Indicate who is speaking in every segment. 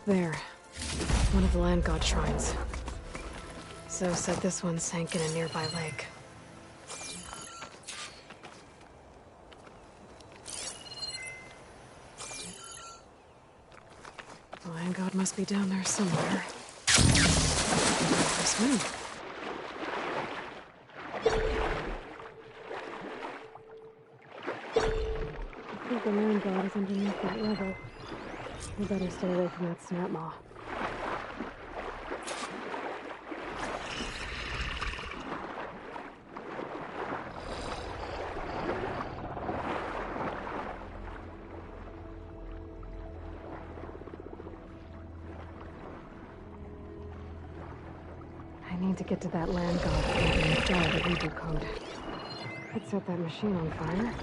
Speaker 1: There. One of the land god shrines. Zoe said this one sank in a nearby lake. The land god must be down there somewhere. Swim. I think the land god is underneath that level. We better stay away from that snap maw. I need to get to that land god and dial the reboot code. Could set that machine on fire.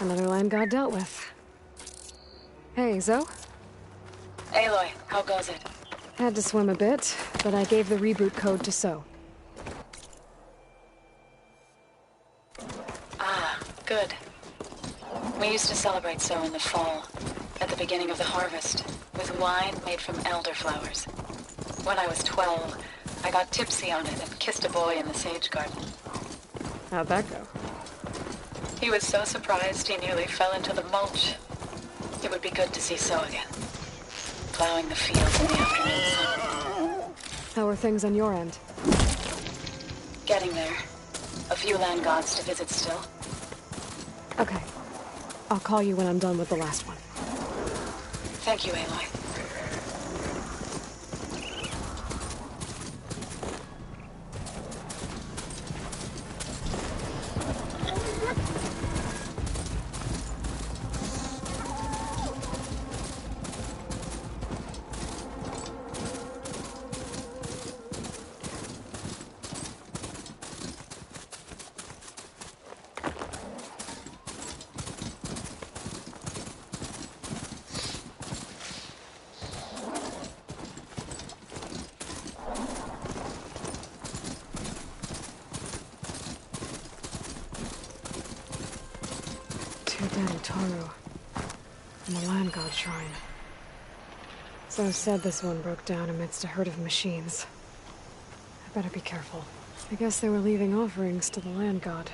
Speaker 1: Another land god dealt with. Hey, Zoe?
Speaker 2: Aloy, how goes it?
Speaker 1: Had to swim a bit, but I gave the reboot code to So.
Speaker 2: Ah, good. We used to celebrate So in the fall, at the beginning of the harvest, with wine made from elderflowers. When I was 12, I got tipsy on it and kissed a boy in the sage garden.
Speaker 1: How'd that go?
Speaker 2: He was so surprised he nearly fell into the mulch. It would be good to see So again. Plowing the fields in the afternoon sun.
Speaker 1: How are things on your end?
Speaker 2: Getting there. A few land gods to visit still.
Speaker 1: Okay. I'll call you when I'm done with the last one.
Speaker 2: Thank you, Aloy.
Speaker 1: Toru, and the land god shrine. So said this one broke down amidst a herd of machines. I better be careful. I guess they were leaving offerings to the land god.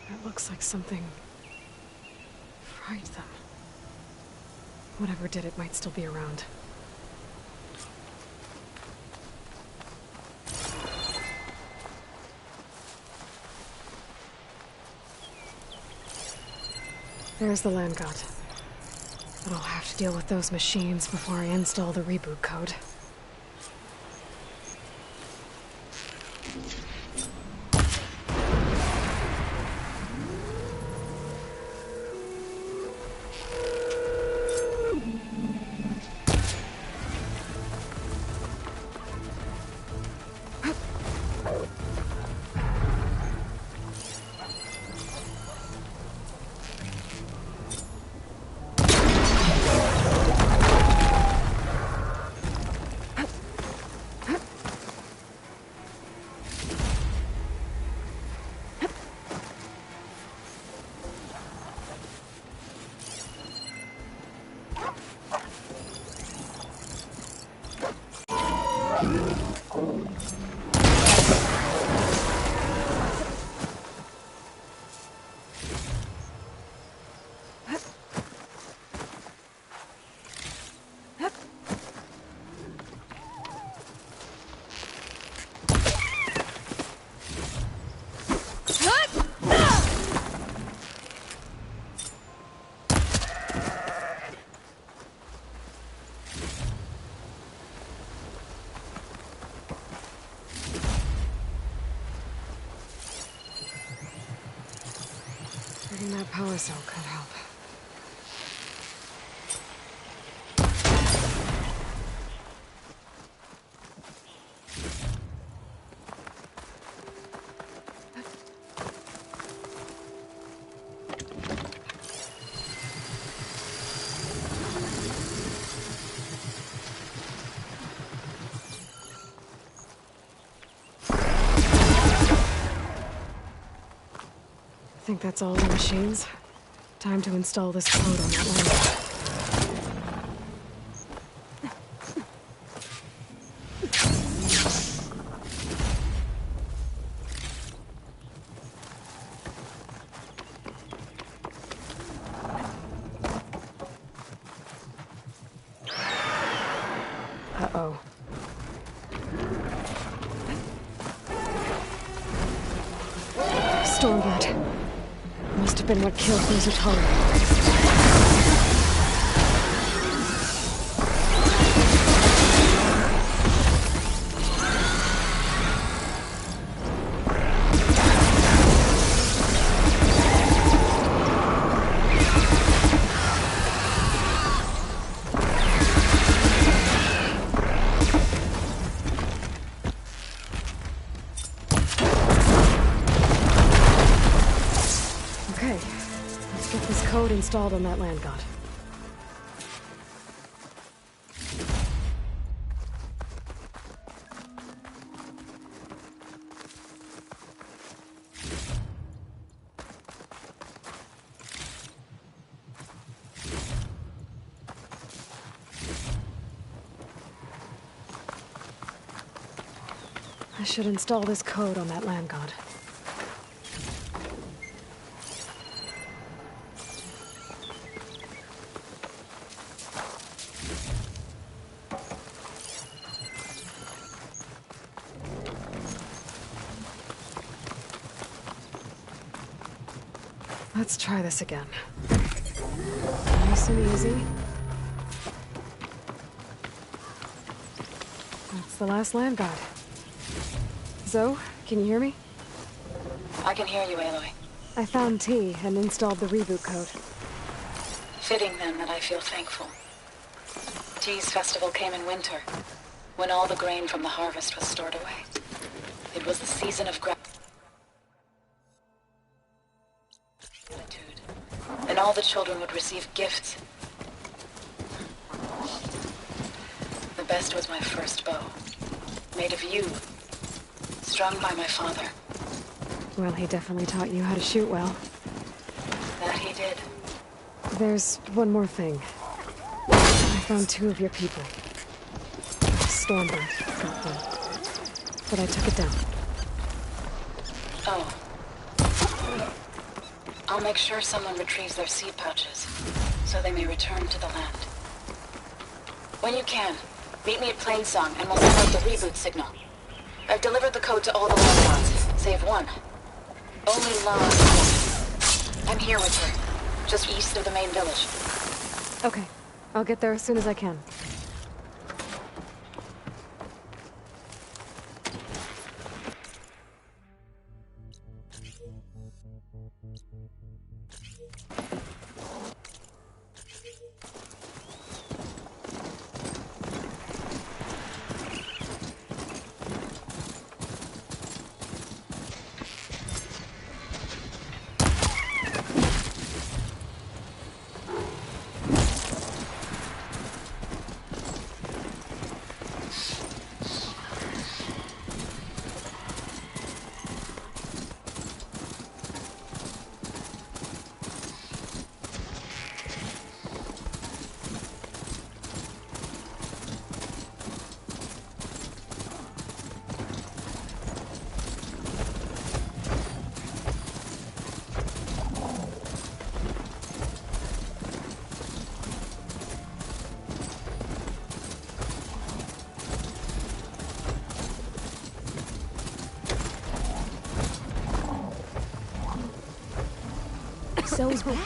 Speaker 1: It looks like something fried them. Whatever did it might still be around. There's the land god. But I'll have to deal with those machines before I install the reboot code. Getting that power cell could help. Think that's all the machines? Time to install this code on that one. Uh-oh. Stormbird. Must have been what killed Mizutori. Okay, let's get this code installed on that land god. I should install this code on that land god. Let's try this again. Nice and easy. That's the last land god. Zoe, can you hear me?
Speaker 2: I can hear you, Aloy.
Speaker 1: I found T and installed the reboot code.
Speaker 2: Fitting then that I feel thankful. T's festival came in winter, when all the grain from the harvest was stored away. It was the season of gratitude, and all the children would receive gifts. The best was my first bow, made of yew, strung by my father.
Speaker 1: Well, he definitely taught you how to shoot well.
Speaker 2: That he did.
Speaker 1: There's one more thing. I found 2 of your people. Stormbird got them. But I took it down.
Speaker 2: Oh. I'll make sure someone retrieves their seed pouches, so they may return to the land. When you can, meet me at Plainsong and we'll send out the reboot signal. I've delivered the code to all the land gods, save one. Only Lana. I'm here with her, just east of the main village.
Speaker 1: Okay. I'll get there as soon as I can.
Speaker 3: So's back.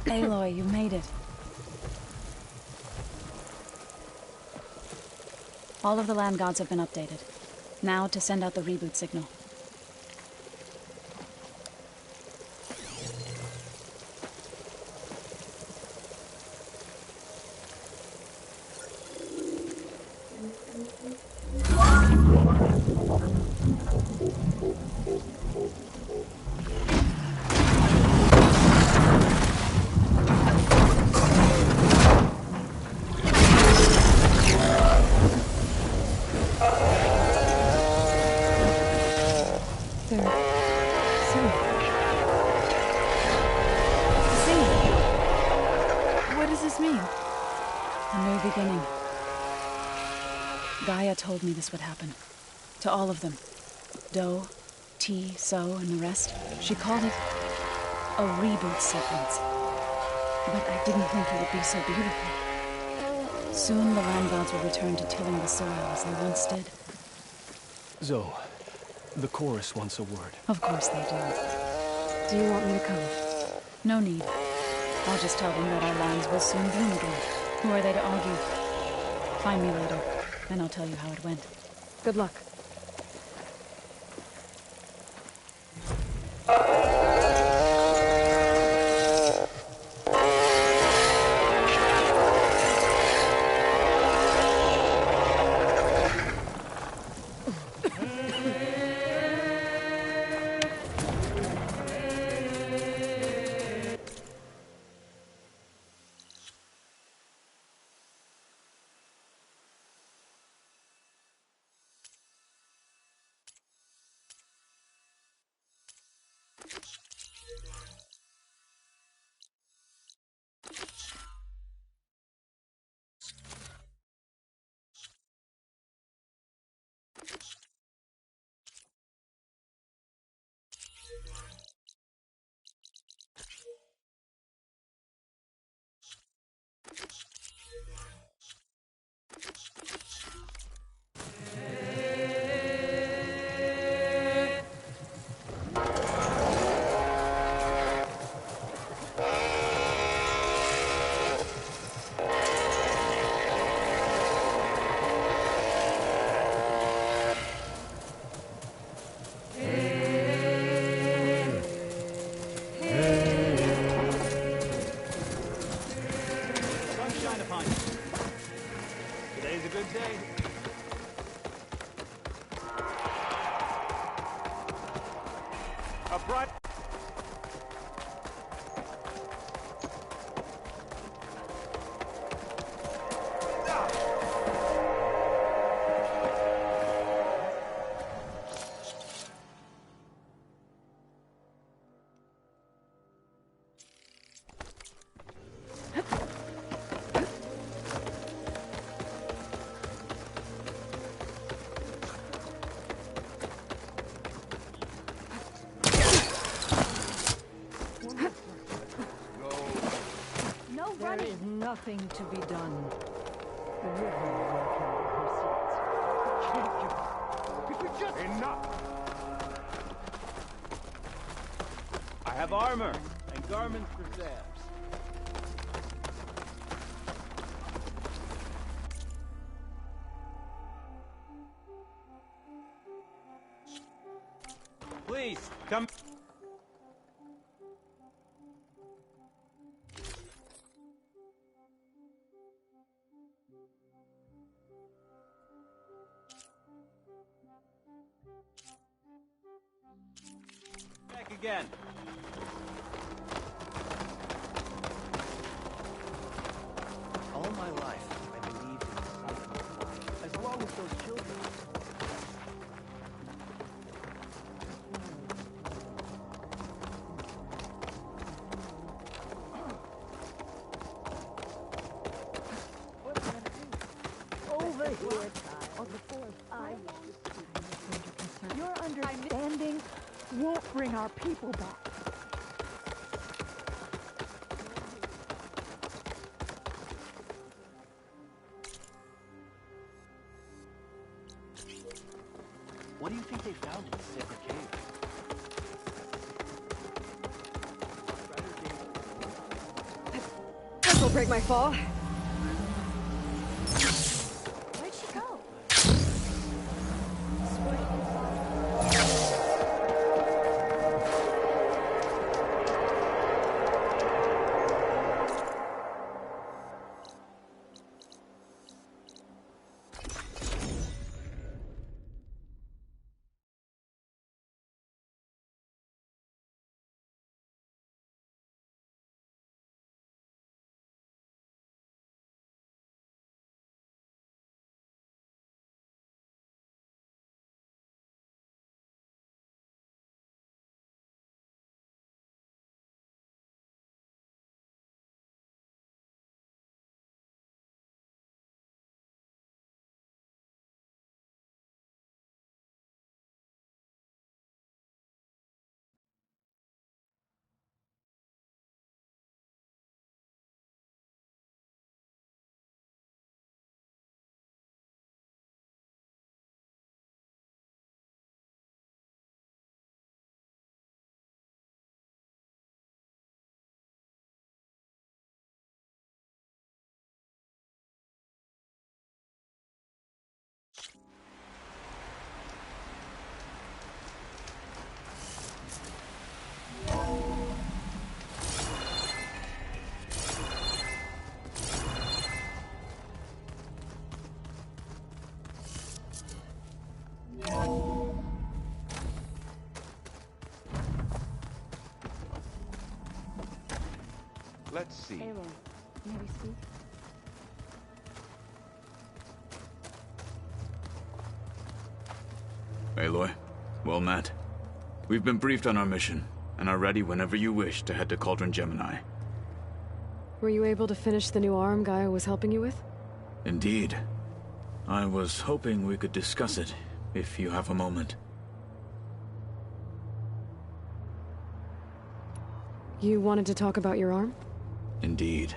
Speaker 2: Aloy, you made it. All of the land gods have been updated. Now to send out the reboot signal. Beginning. Gaia told me this would happen. To all of them. Do, T, So, and the rest. She called it a reboot sequence. But I didn't think it would be so beautiful. Soon the land gods will return to tilling the soil as they once did.
Speaker 4: Zoe, the chorus wants a word.
Speaker 2: Of course they do.
Speaker 1: Do you want me to come?
Speaker 2: No need. I'll just tell them that our lands will soon bloom again. Who are they to argue? Find me later, and I'll tell you how it went.
Speaker 1: Good luck.
Speaker 5: There is nothing to be done. The river will carry her seeds.
Speaker 6: Enough! I have armor and garments for Zabs. Please, come. Back again.
Speaker 4: All my life, I believed in something. As long as those children.
Speaker 5: Over here, child. Before I your understanding won't bring our people back.
Speaker 4: What do you think they found in the sacred cave?
Speaker 1: This'll break my fall.
Speaker 3: Where'd she go?
Speaker 7: Let's see.
Speaker 3: Aloy, may we speak?
Speaker 8: Aloy, well met. We've been briefed on our mission, and are ready whenever you wish to head to Cauldron Gemini.
Speaker 1: Were you able to finish the new arm Gaia was helping you with?
Speaker 8: Indeed. I was hoping we could discuss it, if you have a moment.
Speaker 1: You wanted to talk about your arm?
Speaker 8: Indeed.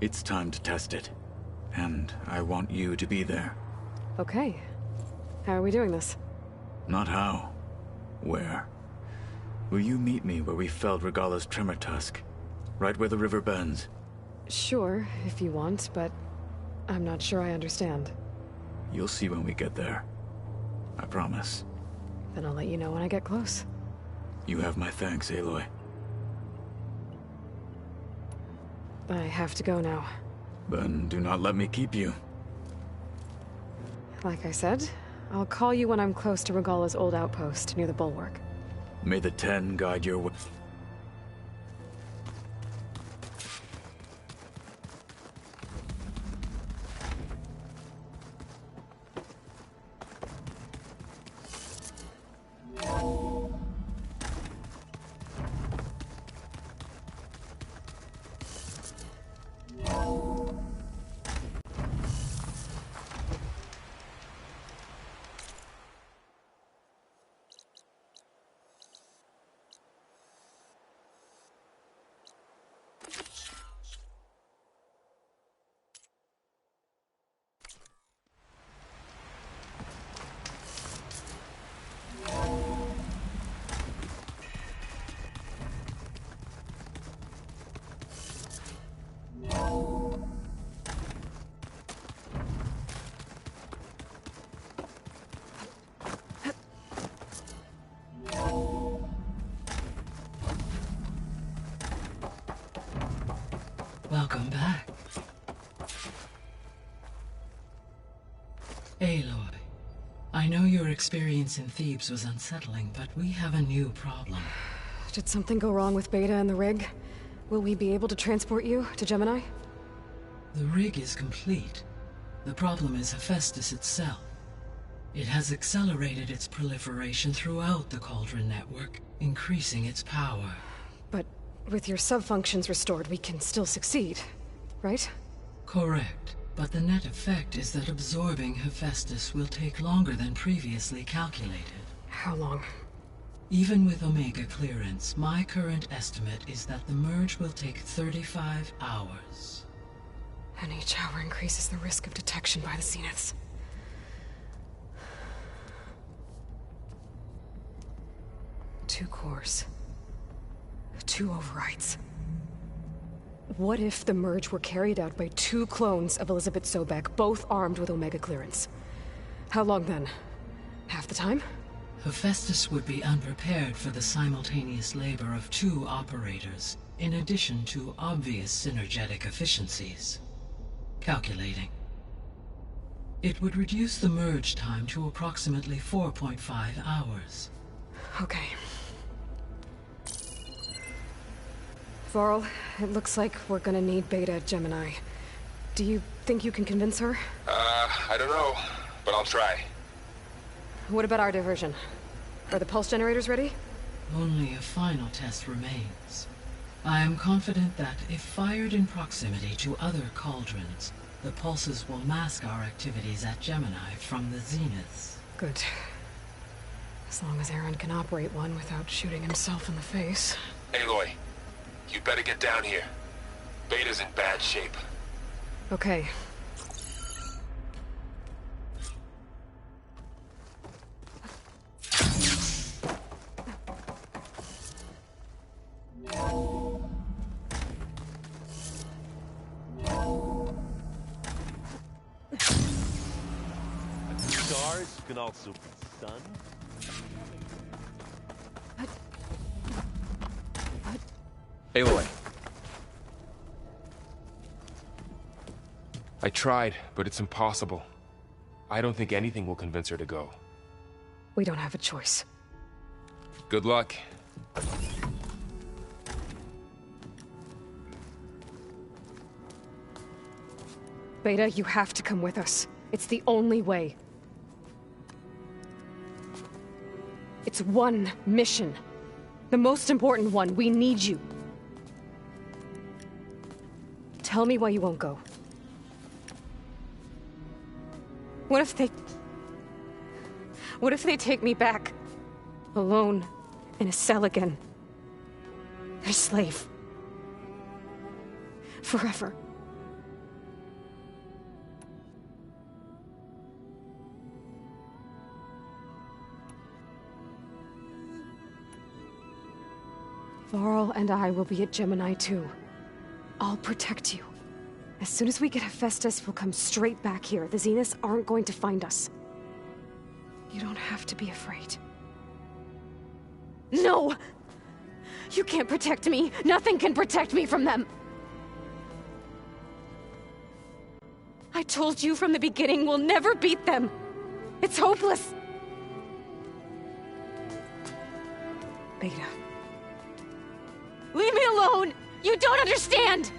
Speaker 8: It's time to test it. And I want you to be there.
Speaker 1: Okay. How are we doing this?
Speaker 8: Not how. Where? Will you meet me where we felled Regalla's tremor tusk? Right where the river bends?
Speaker 1: Sure, if you want, but I'm not sure I understand.
Speaker 8: You'll see when we get there. I promise.
Speaker 1: Then I'll let you know when I get close.
Speaker 8: You have my thanks, Aloy.
Speaker 1: I have to go now.
Speaker 8: Then do not let me keep you.
Speaker 1: Like I said, I'll call you when I'm close to Regalla's old outpost near the bulwark.
Speaker 8: May the Ten guide your way.
Speaker 9: Welcome back. Aloy, I know your experience in Thebes was unsettling, but we have a new problem.
Speaker 1: Did something go wrong with Beta and the rig? Will we be able to transport you to Gemini?
Speaker 9: The rig is complete. The problem is Hephaestus itself. It has accelerated its proliferation throughout the Cauldron network, increasing its power.
Speaker 1: But with your sub-functions restored, we can still succeed, right?
Speaker 9: Correct. But the net effect is that absorbing Hephaestus will take longer than previously calculated.
Speaker 1: How long?
Speaker 9: Even with Omega clearance, my current estimate is that the merge will take 35 hours.
Speaker 1: And each hour increases the risk of detection by the Zeniths. Two cores. 2 overrides. What if the merge were carried out by 2 clones of Elizabeth Sobek, both armed with Omega clearance? How long then? Half the time?
Speaker 9: Hephaestus would be unprepared for the simultaneous labor of 2 operators, in addition to obvious synergetic efficiencies. Calculating. It would reduce the merge time to approximately 4.5 hours.
Speaker 1: Okay. Varl, it looks like we're gonna need Beta at Gemini. Do you think you can convince her?
Speaker 10: I don't know, but I'll try.
Speaker 1: What about our diversion? Are the pulse generators ready?
Speaker 9: Only a final test remains. I am confident that if fired in proximity to other cauldrons, the pulses will mask our activities at Gemini from the zeniths.
Speaker 1: Good. As long as Aaron can operate one without shooting himself in the face.
Speaker 10: Aloy, you better get down here. Beta's in bad shape.
Speaker 1: Okay.
Speaker 6: Stars can also be sun.
Speaker 10: Aloy. I tried, but it's impossible. I don't think anything will convince her to go.
Speaker 1: We don't have a choice.
Speaker 10: Good luck.
Speaker 1: Beta, you have to come with us. It's the only way. It's one mission. The most important one. We need you. Tell me why you won't go. What if they take me back? Alone, in a cell again. A slave. Forever. Varl and I will be at Gemini too. I'll protect you. As soon as we get Hephaestus, we'll come straight back here. The Zeniths aren't going to find us. You don't have to be afraid. No! You can't protect me. Nothing can protect me from them. I told you from the beginning we'll never beat them. It's hopeless. Beta. Leave me alone! You don't understand!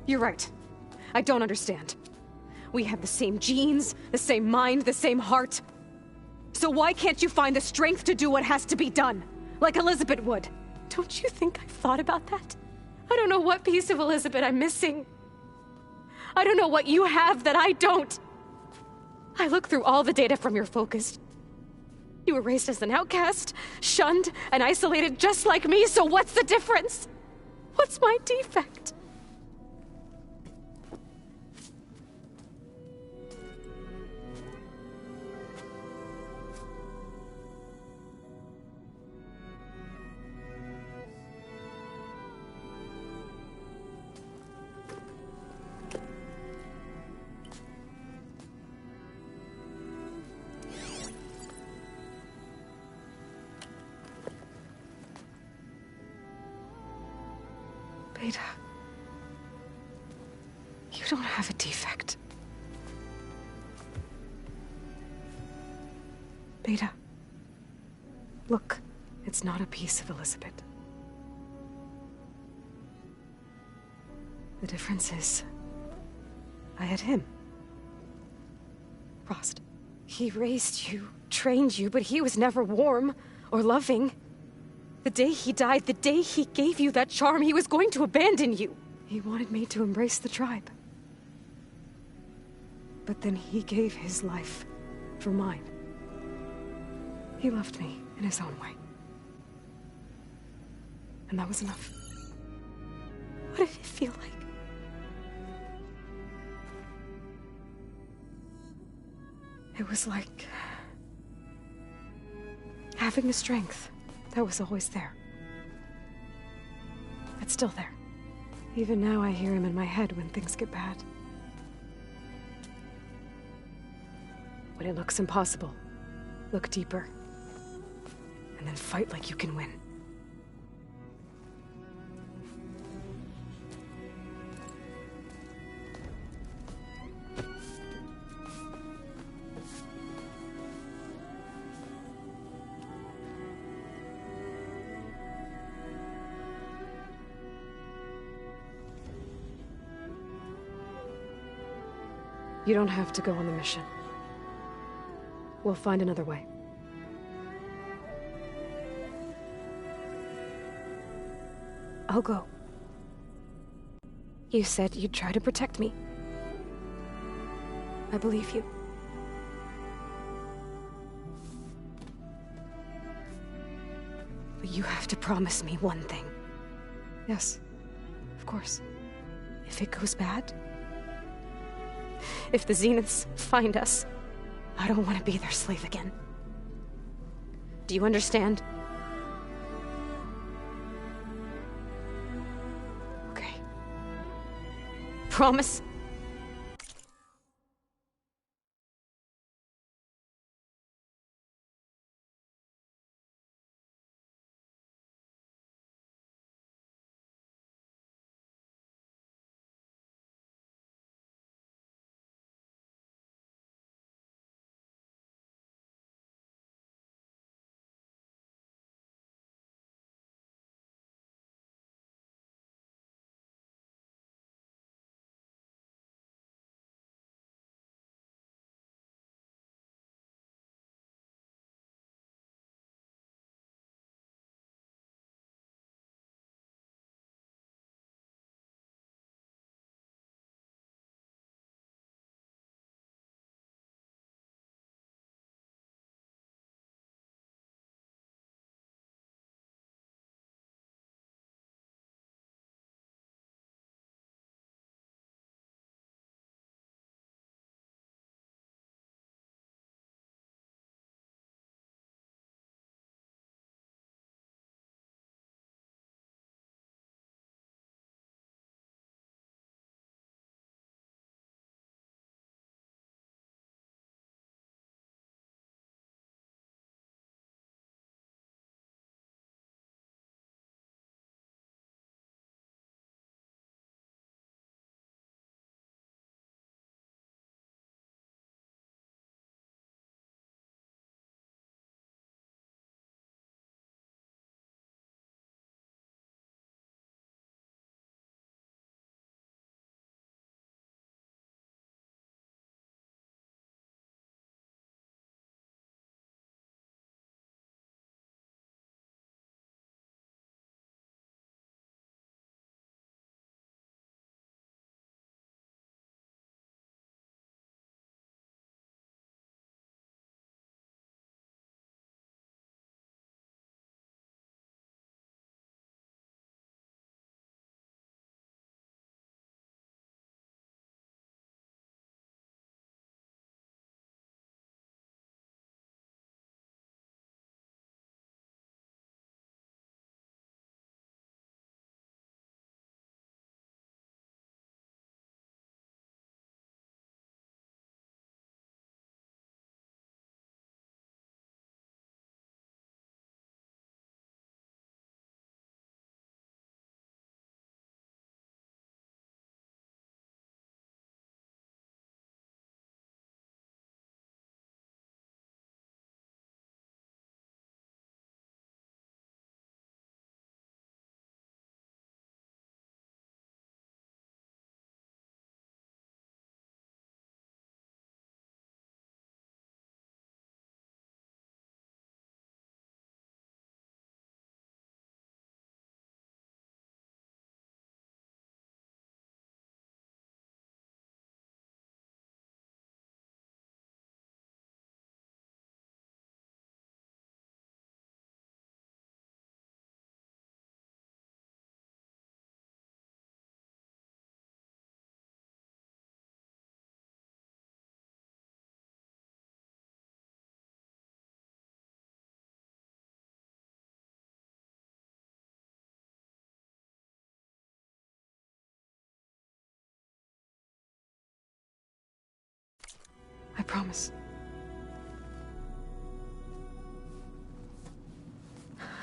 Speaker 1: You're right. I don't understand. We have the same genes, the same mind, the same heart. So why can't you find the strength to do what has to be done? Like Elizabeth would. Don't you think I've thought about that? I don't know what piece of Elizabeth I'm missing. I don't know what you have that I don't. I look through all the data from your focus. You were raised as an outcast, shunned, and isolated just like me, so what's the difference? What's my defect? Beta, you don't have a defect. Beta, look, it's not a piece of Elizabeth. The difference is, I had him. Frost. He raised you, trained you, but he was never warm or loving. The day he died, the day he gave you that charm, he was going to abandon you. He wanted me to embrace the tribe. But then he gave his life for mine. He loved me in his own way. And that was enough. What did it feel like? It was like having a strength that was always there. It's still there. Even now I hear him in my head when things get bad. When it looks impossible, look deeper. And then fight like you can win. You don't have to go on the mission. We'll find another way. I'll go. You said you'd try to protect me. I believe you. But you have to promise me one thing. Yes, of course. If it goes bad, if the Zeniths find us, I don't want to be their slave again. Do you understand? Okay. Promise? I promise.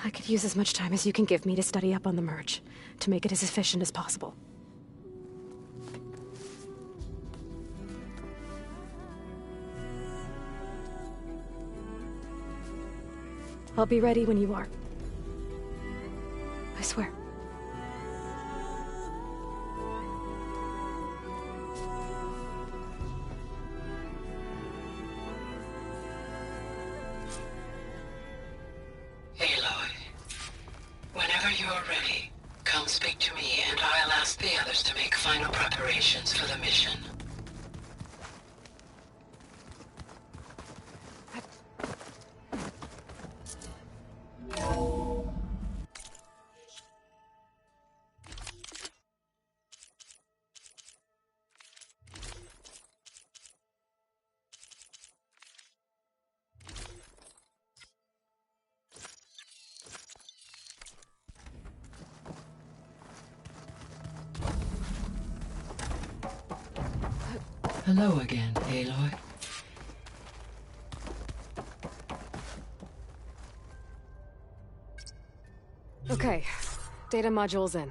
Speaker 1: I could use as much time as you can give me to study up on the merge, to make it as efficient as possible. I'll be ready when you are. I swear.
Speaker 9: Aloy, whenever you're ready, come speak to me and I'll ask the others to make final preparations for the mission. Hello again, Aloy.
Speaker 1: Okay, data module's in.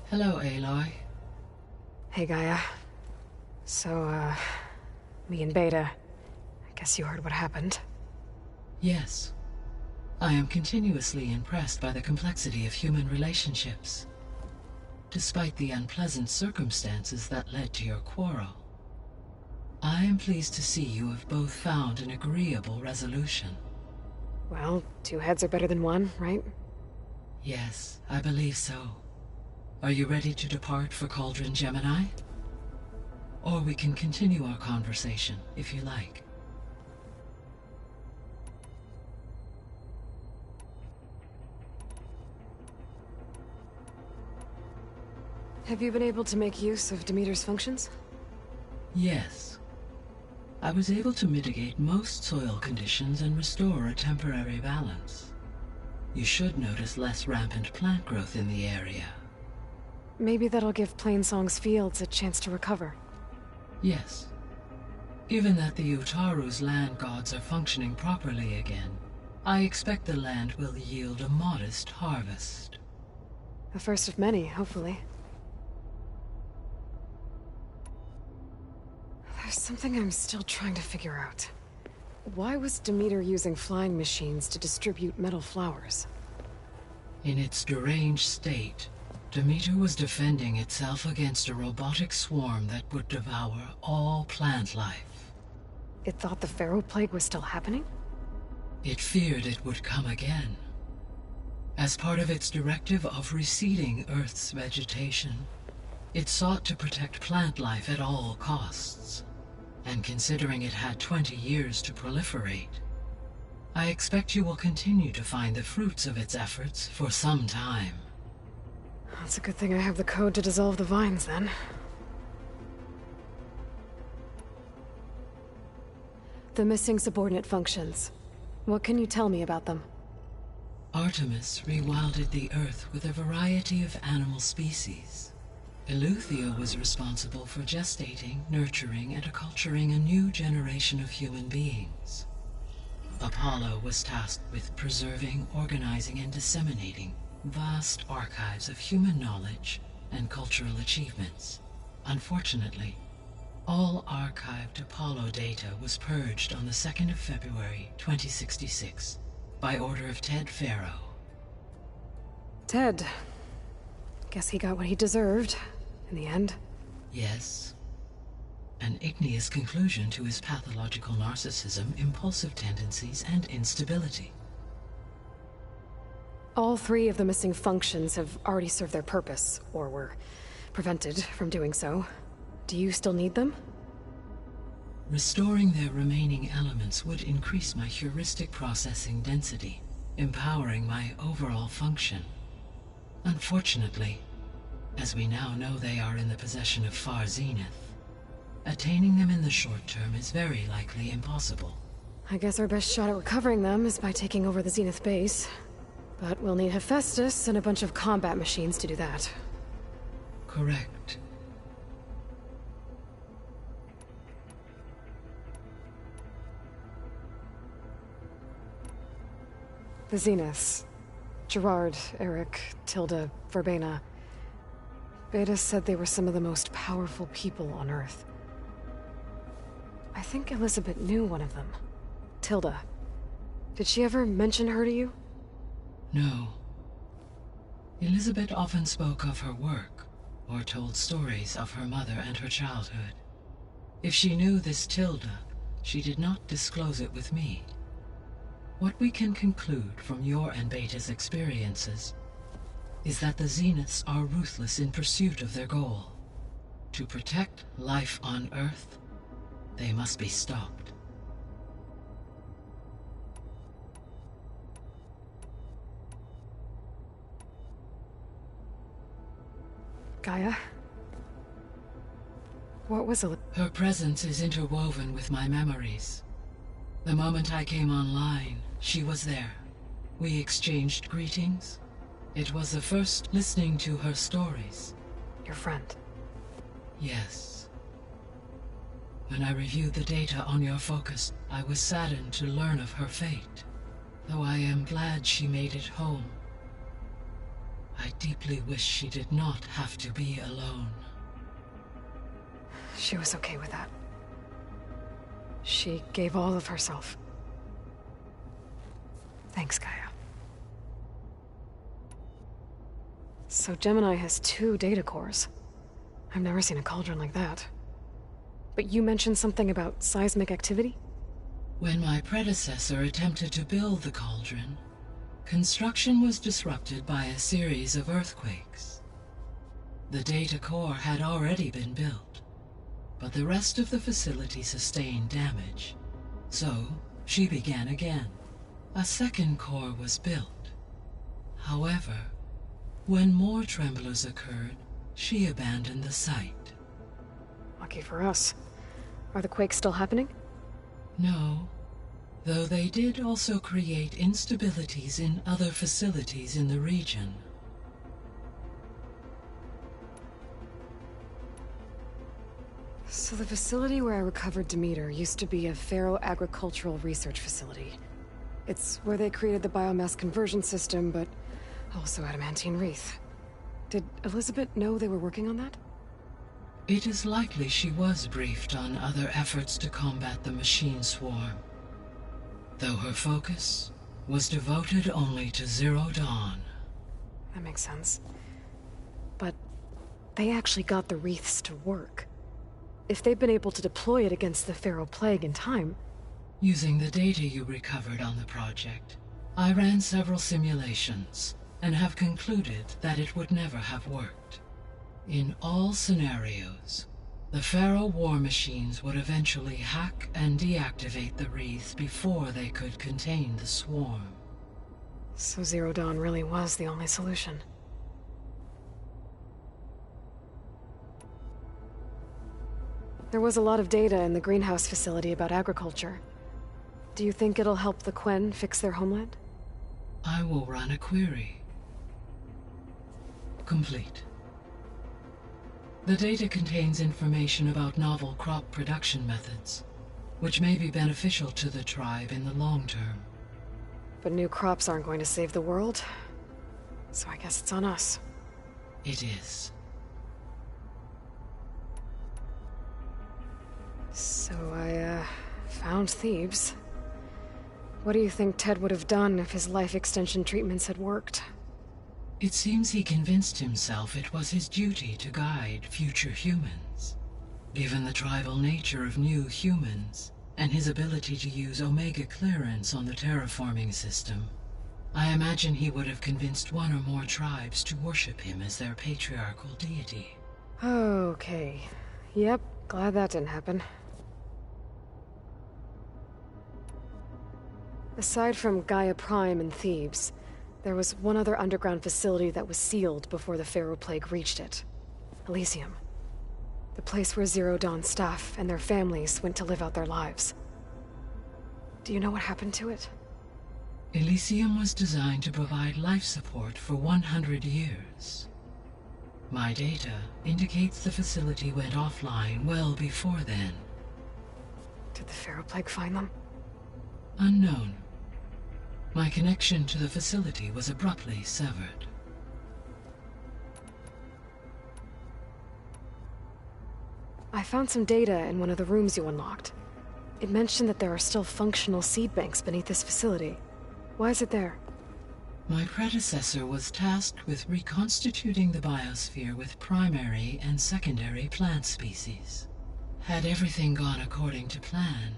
Speaker 9: Hello, Aloy.
Speaker 1: Hey, Gaia. So, me and Beta, I guess you heard what happened.
Speaker 9: Yes. I am continuously impressed by the complexity of human relationships. Despite the unpleasant circumstances that led to your quarrel, I am pleased to see you have both found an agreeable resolution.
Speaker 1: Well, two heads are better than one, right?
Speaker 9: Yes, I believe so. Are you ready to depart for Cauldron Gemini? Or we can continue our conversation, if you like.
Speaker 1: Have you been able to make use of Demeter's functions?
Speaker 9: Yes. I was able to mitigate most soil conditions and restore a temporary balance. You should notice less rampant plant growth in the area.
Speaker 1: Maybe that'll give Plainsong's fields a chance to recover.
Speaker 9: Yes. Given that the Utaru's land gods are functioning properly again, I expect the land will yield a modest harvest.
Speaker 1: The first of many, hopefully. There's something I'm still trying to figure out. Why was Demeter using flying machines to distribute metal flowers?
Speaker 9: In its deranged state, Demeter was defending itself against a robotic swarm that would devour all plant life.
Speaker 1: It thought the Pharaoh Plague was still happening?
Speaker 9: It feared it would come again. As part of its directive of reseeding Earth's vegetation, it sought to protect plant life at all costs. And considering it had 20 years to proliferate, I expect you will continue to find the fruits of its efforts for some time.
Speaker 1: It's a good thing I have the code to dissolve the vines, then. The missing subordinate functions. What can you tell me about them?
Speaker 9: Artemis rewilded the Earth with a variety of animal species. Eleuthia was responsible for gestating, nurturing, and acculturating a new generation of human beings. Apollo was tasked with preserving, organizing, and disseminating vast archives of human knowledge and cultural achievements. Unfortunately, all archived Apollo data was purged on the 2nd of February, 2066, by order of Ted Farrow.
Speaker 1: Ted. Guess he got what he deserved, in the end.
Speaker 9: Yes. An igneous conclusion to his pathological narcissism, impulsive tendencies, and instability.
Speaker 1: All three of the missing functions have already served their purpose, or were prevented from doing so. Do you still need them?
Speaker 9: Restoring their remaining elements would increase my heuristic processing density, empowering my overall function. Unfortunately, as we now know they are in the possession of Far Zenith, attaining them in the short term is very likely impossible.
Speaker 1: I guess our best shot at recovering them is by taking over the Zenith base. But we'll need Hephaestus and a bunch of combat machines to do that.
Speaker 9: Correct.
Speaker 1: The Zeniths. Gerard, Eric, Tilda, Verbena. Beta said they were some of the most powerful people on Earth. I think Elizabeth knew one of them. Tilda. Did she ever mention her to you?
Speaker 9: No. Elizabeth often spoke of her work, or told stories of her mother and her childhood. If she knew this Tilda, she did not disclose it with me. What we can conclude from your and Beta's experiences is that the Zeniths are ruthless in pursuit of their goal. To protect life on Earth, they must be stopped.
Speaker 1: Gaia? What was it?
Speaker 9: Her presence is interwoven with my memories. The moment I came online, she was there. We exchanged greetings. It was the first listening to her stories.
Speaker 1: Your friend?
Speaker 9: Yes. When I reviewed the data on your focus, I was saddened to learn of her fate. Though I am glad she made it home. I deeply wish she did not have to be alone.
Speaker 1: She was okay with that. She gave all of herself. Thanks, Gaia. So Gemini has 2 data cores. I've never seen a cauldron like that. But you mentioned something about seismic activity?
Speaker 9: When my predecessor attempted to build the cauldron, construction was disrupted by a series of earthquakes. The data core had already been built, but the rest of the facility sustained damage. So, she began again. A second core was built. However, when more tremblers occurred, she abandoned the site.
Speaker 1: Lucky for us. Are the quakes still happening?
Speaker 9: No, though they did also create instabilities in other facilities in the region.
Speaker 1: So the facility where I recovered Demeter used to be a Pharaoh agricultural research facility. It's where they created the biomass conversion system, but also adamantine wreath. Did Elizabeth know they were working on that?
Speaker 9: It is likely she was briefed on other efforts to combat the machine swarm, though her focus was devoted only to Zero Dawn.
Speaker 1: That makes sense. But they actually got the wreaths to work. If they've been able to deploy it against the Pharaoh Plague in time...
Speaker 9: Using the data you recovered on the project, I ran several simulations and have concluded that it would never have worked. In all scenarios, the Pharaoh war machines would eventually hack and deactivate the wreaths before they could contain the swarm.
Speaker 1: So Zero Dawn really was the only solution. There was a lot of data in the greenhouse facility about agriculture. Do you think it'll help the Quen fix their homeland?
Speaker 9: I will run a query. Complete. The data contains information about novel crop production methods, which may be beneficial to the tribe in the long term.
Speaker 1: But new crops aren't going to save the world, so I guess it's on us.
Speaker 9: It is.
Speaker 1: So I, found Thebes. What do you think Ted would have done if his life extension treatments had worked?
Speaker 9: It seems he convinced himself it was his duty to guide future humans. Given the tribal nature of new humans, and his ability to use Omega clearance on the terraforming system, I imagine he would have convinced one or more tribes to worship him as their patriarchal deity.
Speaker 1: Okay. Yep, glad that didn't happen. Aside from Gaia Prime and Thebes, there was one other underground facility that was sealed before the Pharaoh Plague reached it. Elysium. The place where Zero Dawn staff and their families went to live out their lives. Do you know what happened to it?
Speaker 9: Elysium was designed to provide life support for 100 years. My data indicates the facility went offline well before then.
Speaker 1: Did the Pharaoh Plague find them?
Speaker 9: Unknown. My connection to the facility was abruptly severed.
Speaker 1: I found some data in one of the rooms you unlocked. It mentioned that there are still functional seed banks beneath this facility. Why is it there?
Speaker 9: My predecessor was tasked with reconstituting the biosphere with primary and secondary plant species. Had everything gone according to plan,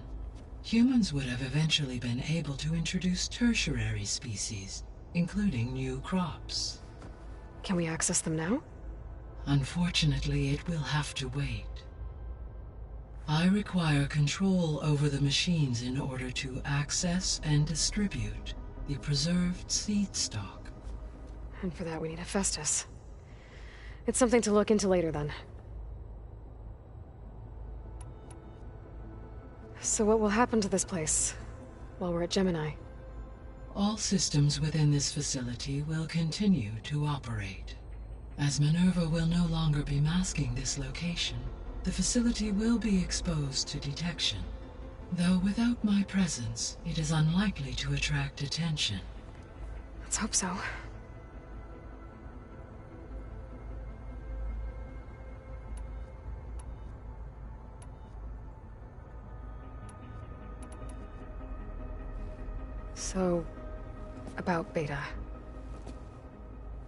Speaker 9: humans would have eventually been able to introduce tertiary species, including new crops.
Speaker 1: Can we access them now?
Speaker 9: Unfortunately, it will have to wait. I require control over the machines in order to access and distribute the preserved seed stock.
Speaker 1: And for that we need Hephaestus. It's something to look into later then. So what will happen to this place while we're at Gemini?
Speaker 9: All systems within this facility will continue to operate. As Minerva will no longer be masking this location, the facility will be exposed to detection. Though without my presence, it is unlikely to attract attention.
Speaker 1: Let's hope so. So, about Beta.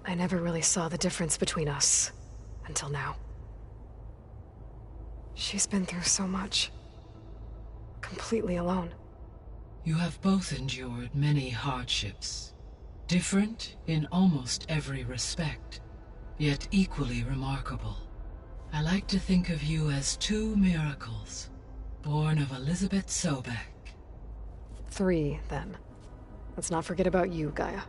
Speaker 1: I never really saw the difference between us until now. She's been through so much. Completely alone.
Speaker 9: You have both endured many hardships. Different in almost every respect, yet equally remarkable. I like to think of you as two miracles, born of Elizabeth Sobek.
Speaker 1: 3, then. Let's not forget about you, Gaia.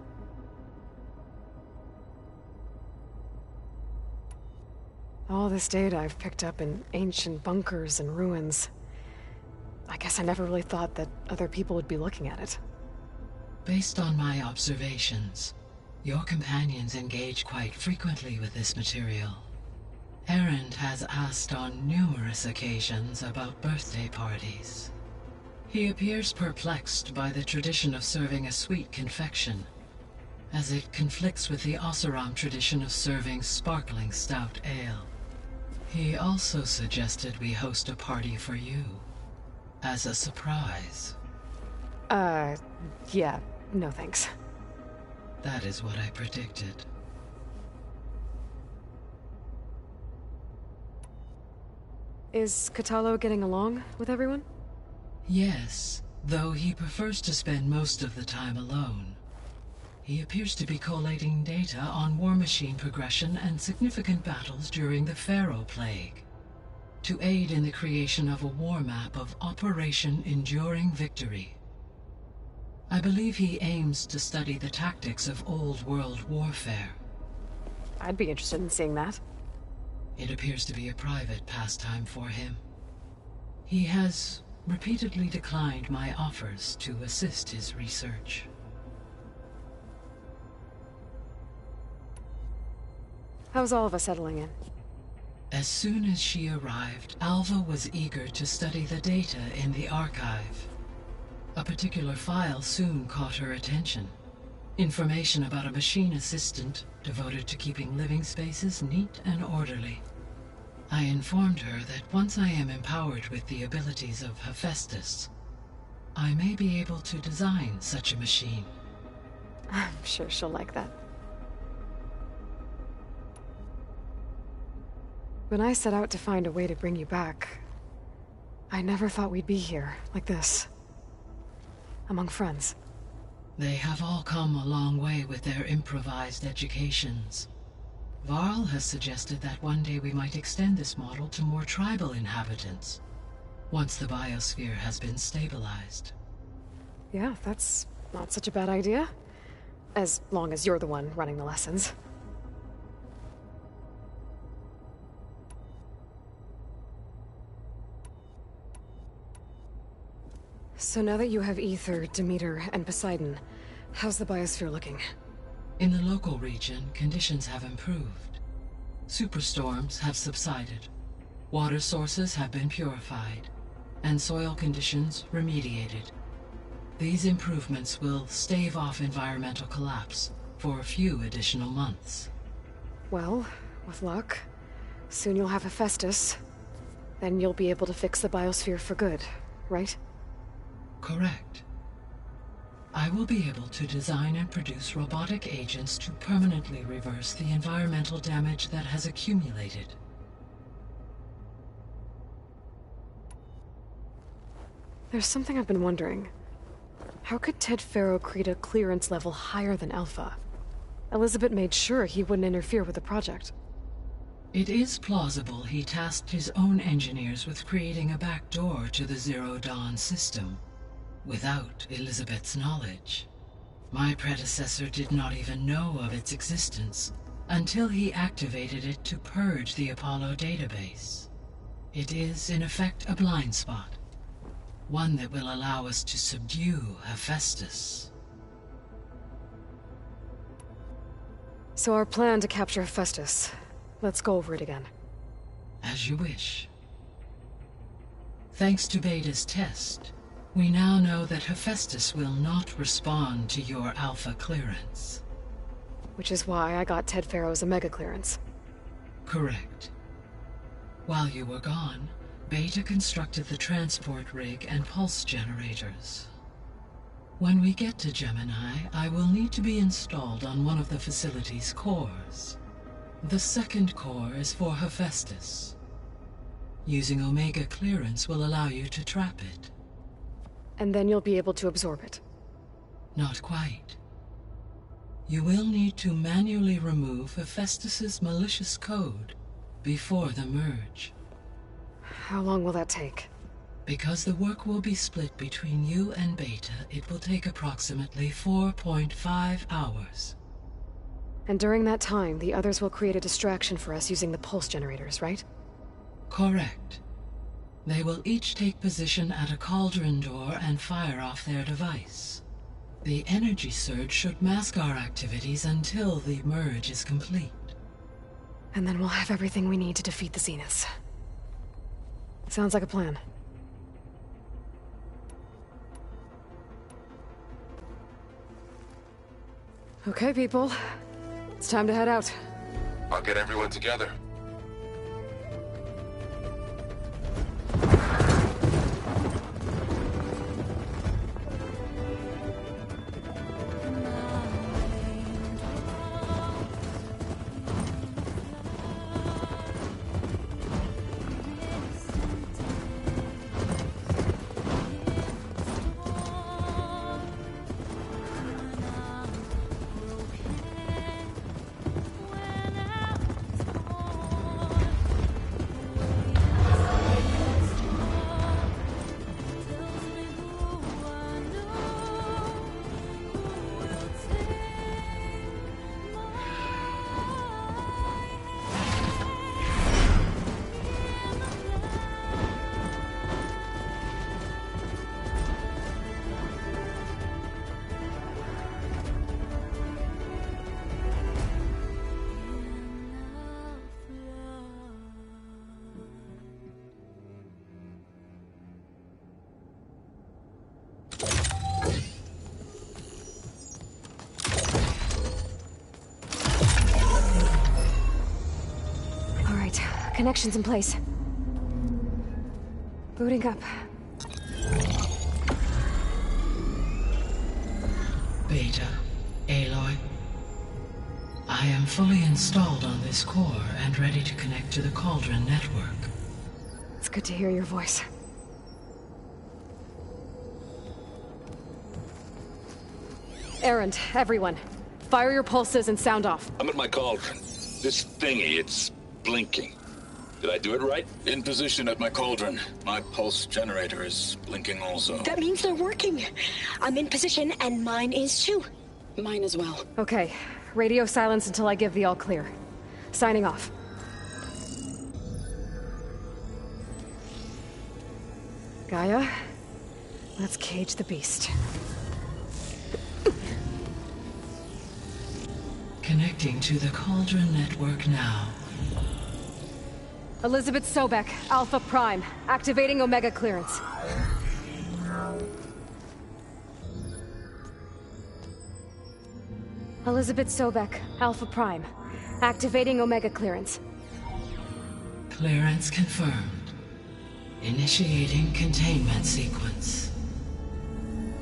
Speaker 1: All this data I've picked up in ancient bunkers and ruins. I guess I never really thought that other people would be looking at it.
Speaker 9: Based on my observations, your companions engage quite frequently with this material. Erend has asked on numerous occasions about birthday parties. He appears perplexed by the tradition of serving a sweet confection, as it conflicts with the Oseram tradition of serving sparkling stout ale. He also suggested we host a party for you, as a surprise.
Speaker 1: Yeah, no thanks.
Speaker 9: That is what I predicted.
Speaker 1: Is Katalo getting along with everyone?
Speaker 9: Yes, though he prefers to spend most of the time alone. He appears to be collating data on war machine progression and significant battles during the Pharaoh Plague, to aid in the creation of a war map of Operation Enduring Victory. I believe he aims to study the tactics of old world warfare.
Speaker 1: I'd be interested in seeing that.
Speaker 9: It appears to be a private pastime for him. He has repeatedly declined my offers to assist his research.
Speaker 1: How's all of us settling in?
Speaker 9: As soon as she arrived, Alva was eager to study the data in the archive. A particular file soon caught her attention. Information about a machine assistant devoted to keeping living spaces neat and orderly. I informed her that once I am empowered with the abilities of Hephaestus, I may be able to design such a machine.
Speaker 1: I'm sure she'll like that. When I set out to find a way to bring you back, I never thought we'd be here, like this. Among friends.
Speaker 9: They have all come a long way with their improvised educations. Varl has suggested that one day we might extend this model to more tribal inhabitants, once the biosphere has been stabilized.
Speaker 1: Yeah, that's not such a bad idea. As long as you're the one running the lessons. So now that you have Ether, Demeter, and Poseidon, how's the biosphere looking?
Speaker 9: In the local region, conditions have improved. Superstorms have subsided. Water sources have been purified, and soil conditions remediated. These improvements will stave off environmental collapse for a few additional months.
Speaker 1: Well, with luck, soon you'll have Hephaestus. Then you'll be able to fix the biosphere for good, right?
Speaker 9: Correct. I will be able to design and produce robotic agents to permanently reverse the environmental damage that has accumulated.
Speaker 1: There's something I've been wondering. How could Ted Faro create a clearance level higher than Alpha? Elizabeth made sure he wouldn't interfere with the project.
Speaker 9: It is plausible he tasked his own engineers with creating a backdoor to the Zero Dawn system, without Elizabeth's knowledge. My predecessor did not even know of its existence until he activated it to purge the Apollo database. It is, in effect, a blind spot. One that will allow us to subdue Hephaestus.
Speaker 1: So our plan to capture Hephaestus. Let's go over it again.
Speaker 9: As you wish. Thanks to Beta's test, we now know that Hephaestus will not respond to your Alpha clearance.
Speaker 1: Which is why I got Ted Faro's Omega clearance.
Speaker 9: Correct. While you were gone, Beta constructed the transport rig and pulse generators. When we get to Gemini, I will need to be installed on one of the facility's cores. The second core is for Hephaestus. Using Omega clearance will allow you to trap it.
Speaker 1: And then you'll be able to absorb it.
Speaker 9: Not quite. You will need to manually remove Hephaestus's malicious code before the merge.
Speaker 1: How long will that take?
Speaker 9: Because the work will be split between you and Beta, it will take approximately 4.5 hours.
Speaker 1: And during that time, the others will create a distraction for us using the pulse generators, right?
Speaker 9: Correct. They will each take position at a cauldron door and fire off their device. The energy surge should mask our activities until the merge is complete.
Speaker 1: And then we'll have everything we need to defeat the Zeniths. Sounds like a plan. Okay, people. It's time to head out.
Speaker 10: I'll get everyone together.
Speaker 1: Connections in place. Booting up.
Speaker 9: Beta, Aloy. I am fully installed on this core and ready to connect to the Cauldron network.
Speaker 1: It's good to hear your voice. Errand, everyone. Fire your pulses and sound off.
Speaker 11: I'm at my cauldron. This thingy, it's blinking. Did I do it right? In position at my cauldron. My pulse generator is blinking also.
Speaker 12: That means they're working. I'm in position and mine is too.
Speaker 2: Mine as well.
Speaker 1: Okay. Radio silence until I give the all clear. Signing off. Gaia? Let's cage the beast.
Speaker 9: Connecting to the Cauldron network now.
Speaker 1: Elizabeth Sobek, Alpha Prime. Activating Omega clearance. Elizabeth Sobek, Alpha Prime. Activating Omega clearance.
Speaker 9: Clearance confirmed. Initiating containment sequence.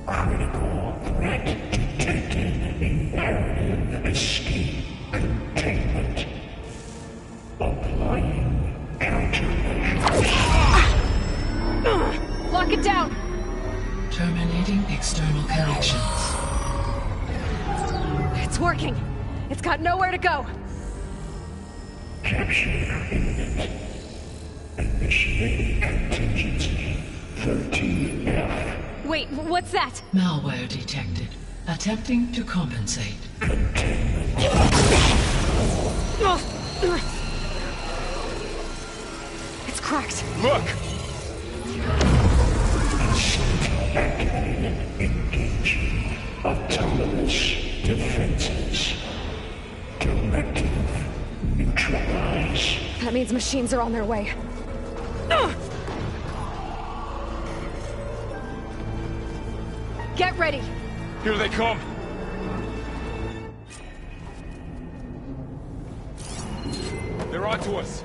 Speaker 13: Critical threat detected. Imperative escape containment. Applying countermeasures.
Speaker 1: Lock it down!
Speaker 9: Terminating external connections.
Speaker 1: It's working! It's got nowhere to go!
Speaker 13: Capture imminent. Initiating contingency 13F.
Speaker 1: Wait, what's that?
Speaker 9: Malware detected. Attempting to compensate.
Speaker 1: It's cracked.
Speaker 6: Look!
Speaker 13: Activated. Engaging autonomous defenses. Directive. Neutralize.
Speaker 1: That means machines are on their way. Get ready!
Speaker 6: Here they come! They're onto us!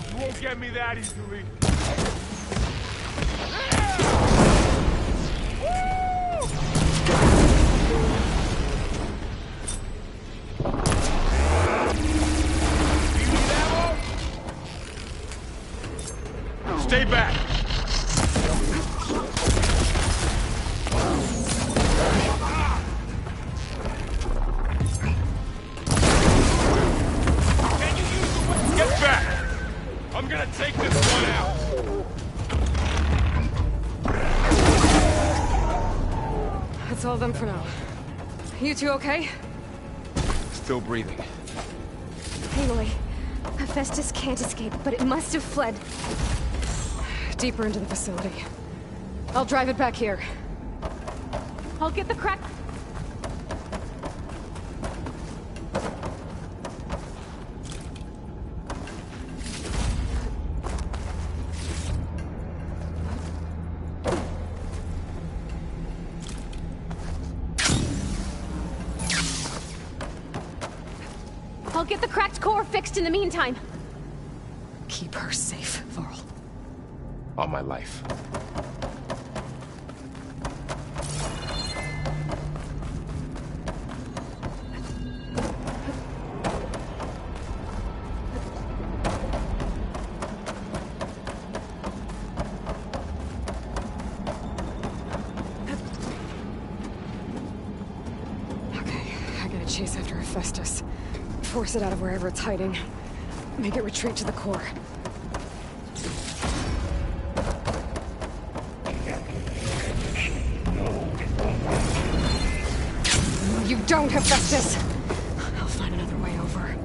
Speaker 6: You won't get me that easily! Stay back! Can you use the weapon? Get back! I'm gonna take this one out!
Speaker 1: That's all of them for now. You two okay?
Speaker 6: Still breathing.
Speaker 1: Aloy, Hephaestus can't escape, but it must have fled. Deeper into the facility. I'll drive it back here. I'll get the crack. I'll get the cracked core fixed in the meantime. Keep her safe, Varl.
Speaker 10: On my life.
Speaker 1: Okay, I gotta chase after Hephaestus. Force it out of wherever it's hiding. Make it retreat to the core. You don't, Hephaestus! I'll find another way over.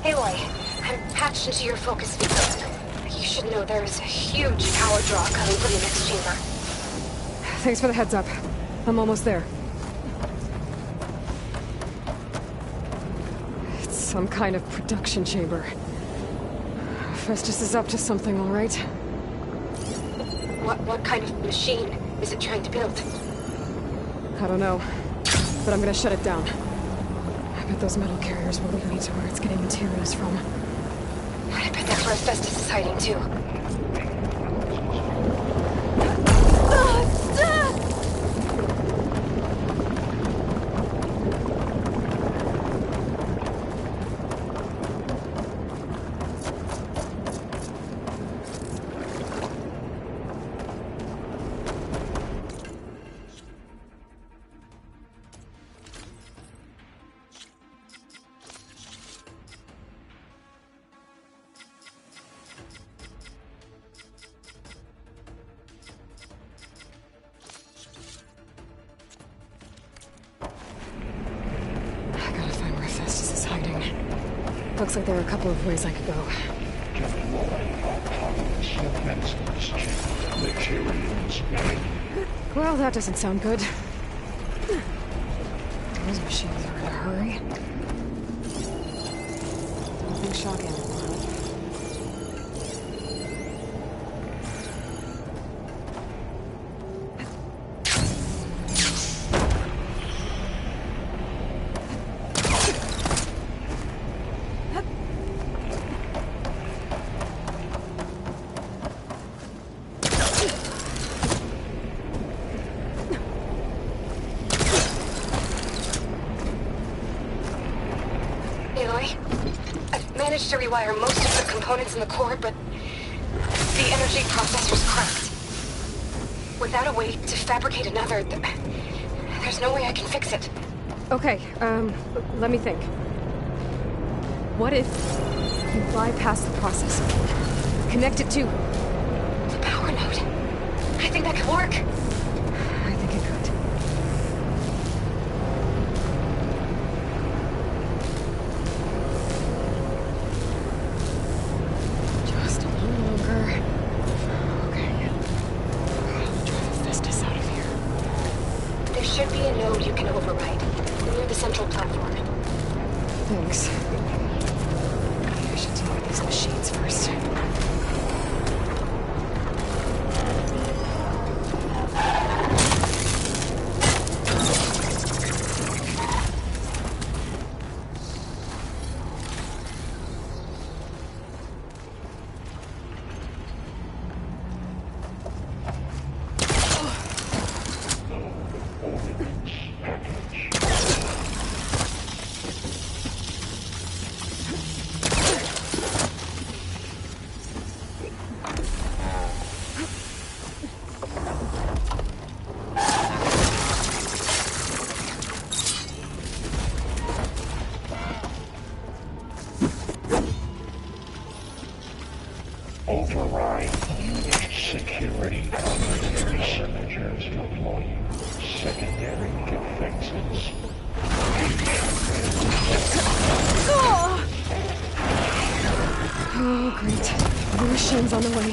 Speaker 12: Aloy, I'm patched into your focus field. You should know there's a huge power draw coming from the next chamber.
Speaker 1: Thanks for the heads up. I'm almost there. It's some kind of production chamber. Festus is up to something, all right?
Speaker 12: What kind of machine is it trying to build?
Speaker 1: I don't know, but I'm gonna shut it down. I bet those metal carriers will lead me to where it's getting materials from.
Speaker 12: I bet that's where Festus is hiding too.
Speaker 1: Looks like there are a couple of ways I could go.
Speaker 13: Materials made.
Speaker 1: Well, that doesn't sound good. Those machines are in a hurry. Nothing shocking will help.
Speaker 12: Managed to rewire most of the components in the core, but the energy processor's cracked. Without a way to fabricate another, there's no way I can fix it.
Speaker 1: Okay, let me think. What if you bypass the processor? Connect it to
Speaker 12: the power node. I think that could work.
Speaker 1: I think it could. Just a little longer. Okay. I'll drive Festus out of here.
Speaker 12: There should be a node you can override near the central platform.
Speaker 1: Thanks. Maybe I should deal with these machines first.
Speaker 13: Override unit security countermeasures deploying secondary defenses.
Speaker 1: Oh, great. More machines on the way.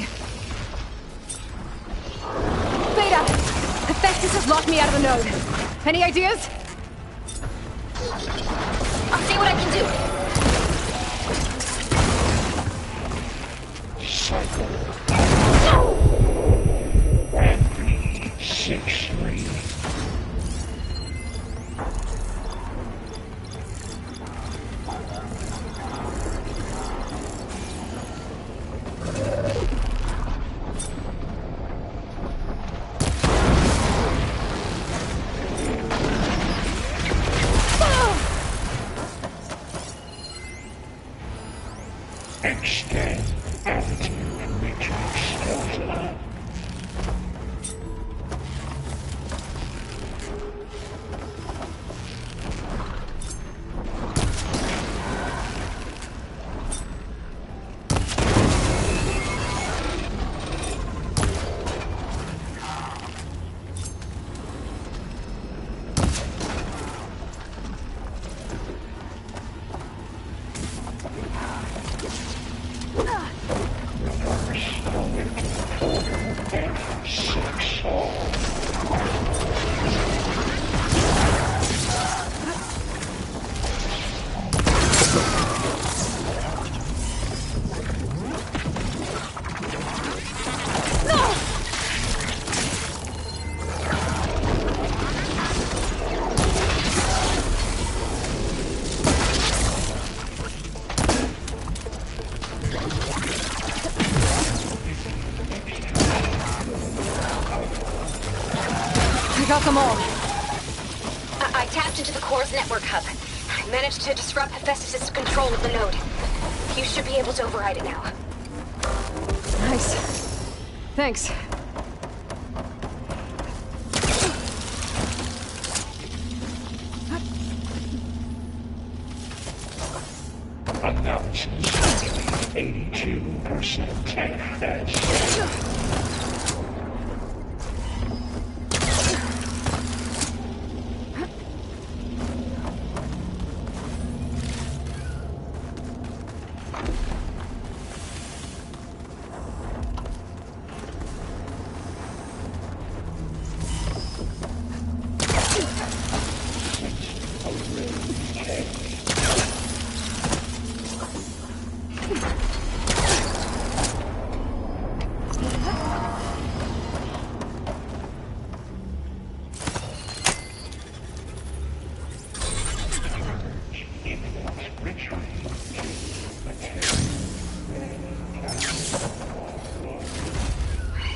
Speaker 1: Beta! Hephaestus has locked me out of the node. Any ideas?
Speaker 12: I'll see what I can do.
Speaker 13: Cycle. 1B63. Extend active matrix filter.
Speaker 1: I got them all.
Speaker 12: I tapped into the core's network hub. I managed to disrupt Hephaestus' control of the node. You should be able to override it now.
Speaker 1: Nice. Thanks.
Speaker 13: Announces 82% tech as
Speaker 12: It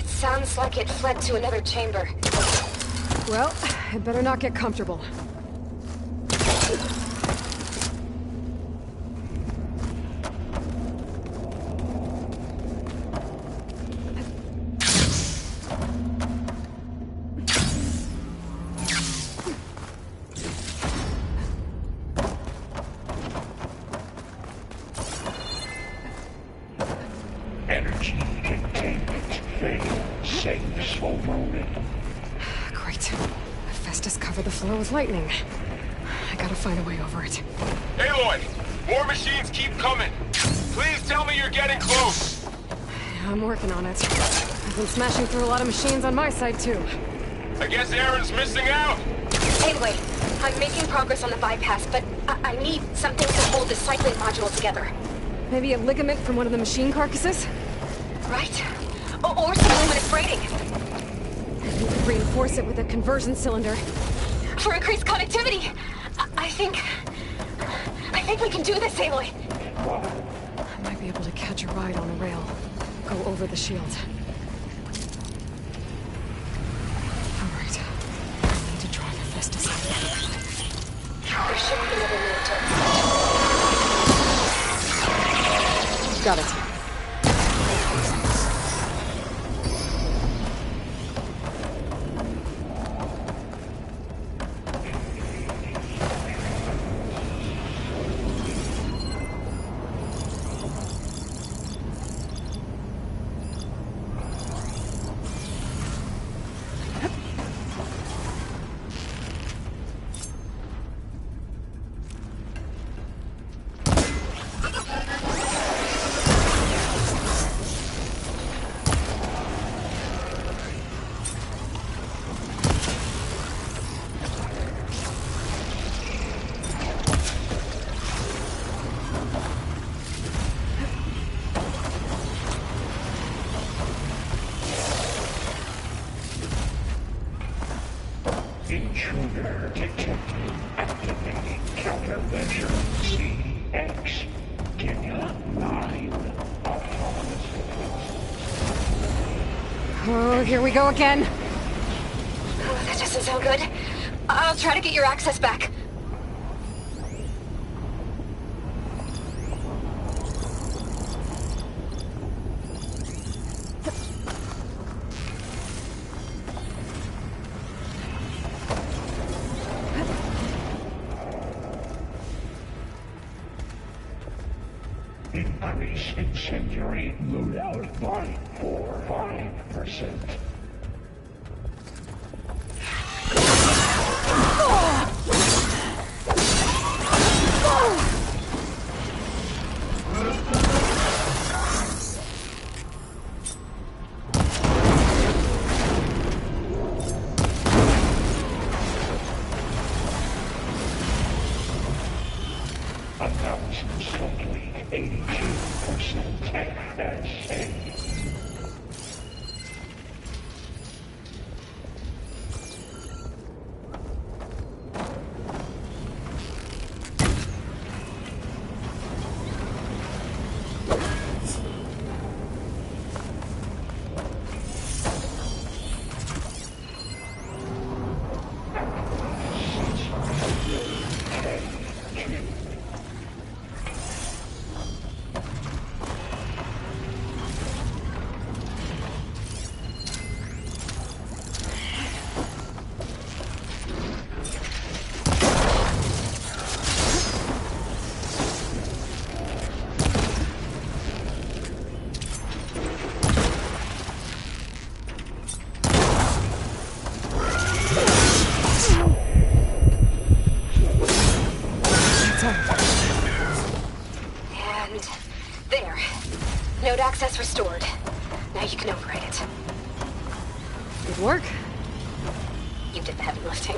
Speaker 12: sounds like it fled to another chamber.
Speaker 1: Well, I better not get comfortable.
Speaker 13: Energy containment failed. Save slow rolling.
Speaker 1: Great. Festus covered the floor with lightning. I gotta find a way over it.
Speaker 6: Aloy! More machines keep coming! Please tell me you're getting close!
Speaker 1: Yeah, I'm working on it. I've been smashing through a lot of machines on my side, too.
Speaker 6: I guess Aaron's missing out!
Speaker 12: Anyway, I'm making progress on the bypass, but I need something to hold the cycling module together.
Speaker 1: Maybe a ligament from one of the machine carcasses?
Speaker 12: Right? Or some luminous braiding.
Speaker 1: You could reinforce it with a conversion cylinder.
Speaker 12: For increased connectivity. I think we can do this, Aloy.
Speaker 1: I might be able to catch a ride on a rail. Go over the shield. Alright. I need to drive Festus out.
Speaker 12: There should be another minute.
Speaker 1: Got it.
Speaker 13: Intruder detected. Activating countermeasure CX. Kenya 9. Autonomous defense.
Speaker 1: Oh, here we go again.
Speaker 12: Oh, that doesn't sound good. I'll try to get your access back.
Speaker 13: Increase incendiary loadout by 5%. Announcements complete. 82% FSA.
Speaker 12: And there. Node access restored. Now you can override it.
Speaker 1: Good work.
Speaker 12: You did the heavy lifting.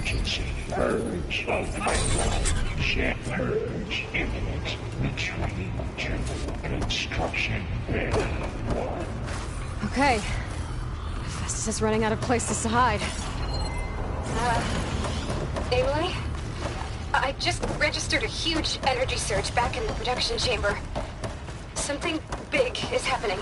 Speaker 13: emergency purge of pipeline. Purge imminent. Retreating to construction bay 1.
Speaker 1: Okay. Festus is running out of places to hide.
Speaker 12: Aloy? I just registered a huge energy surge back in the production chamber. Something big is happening.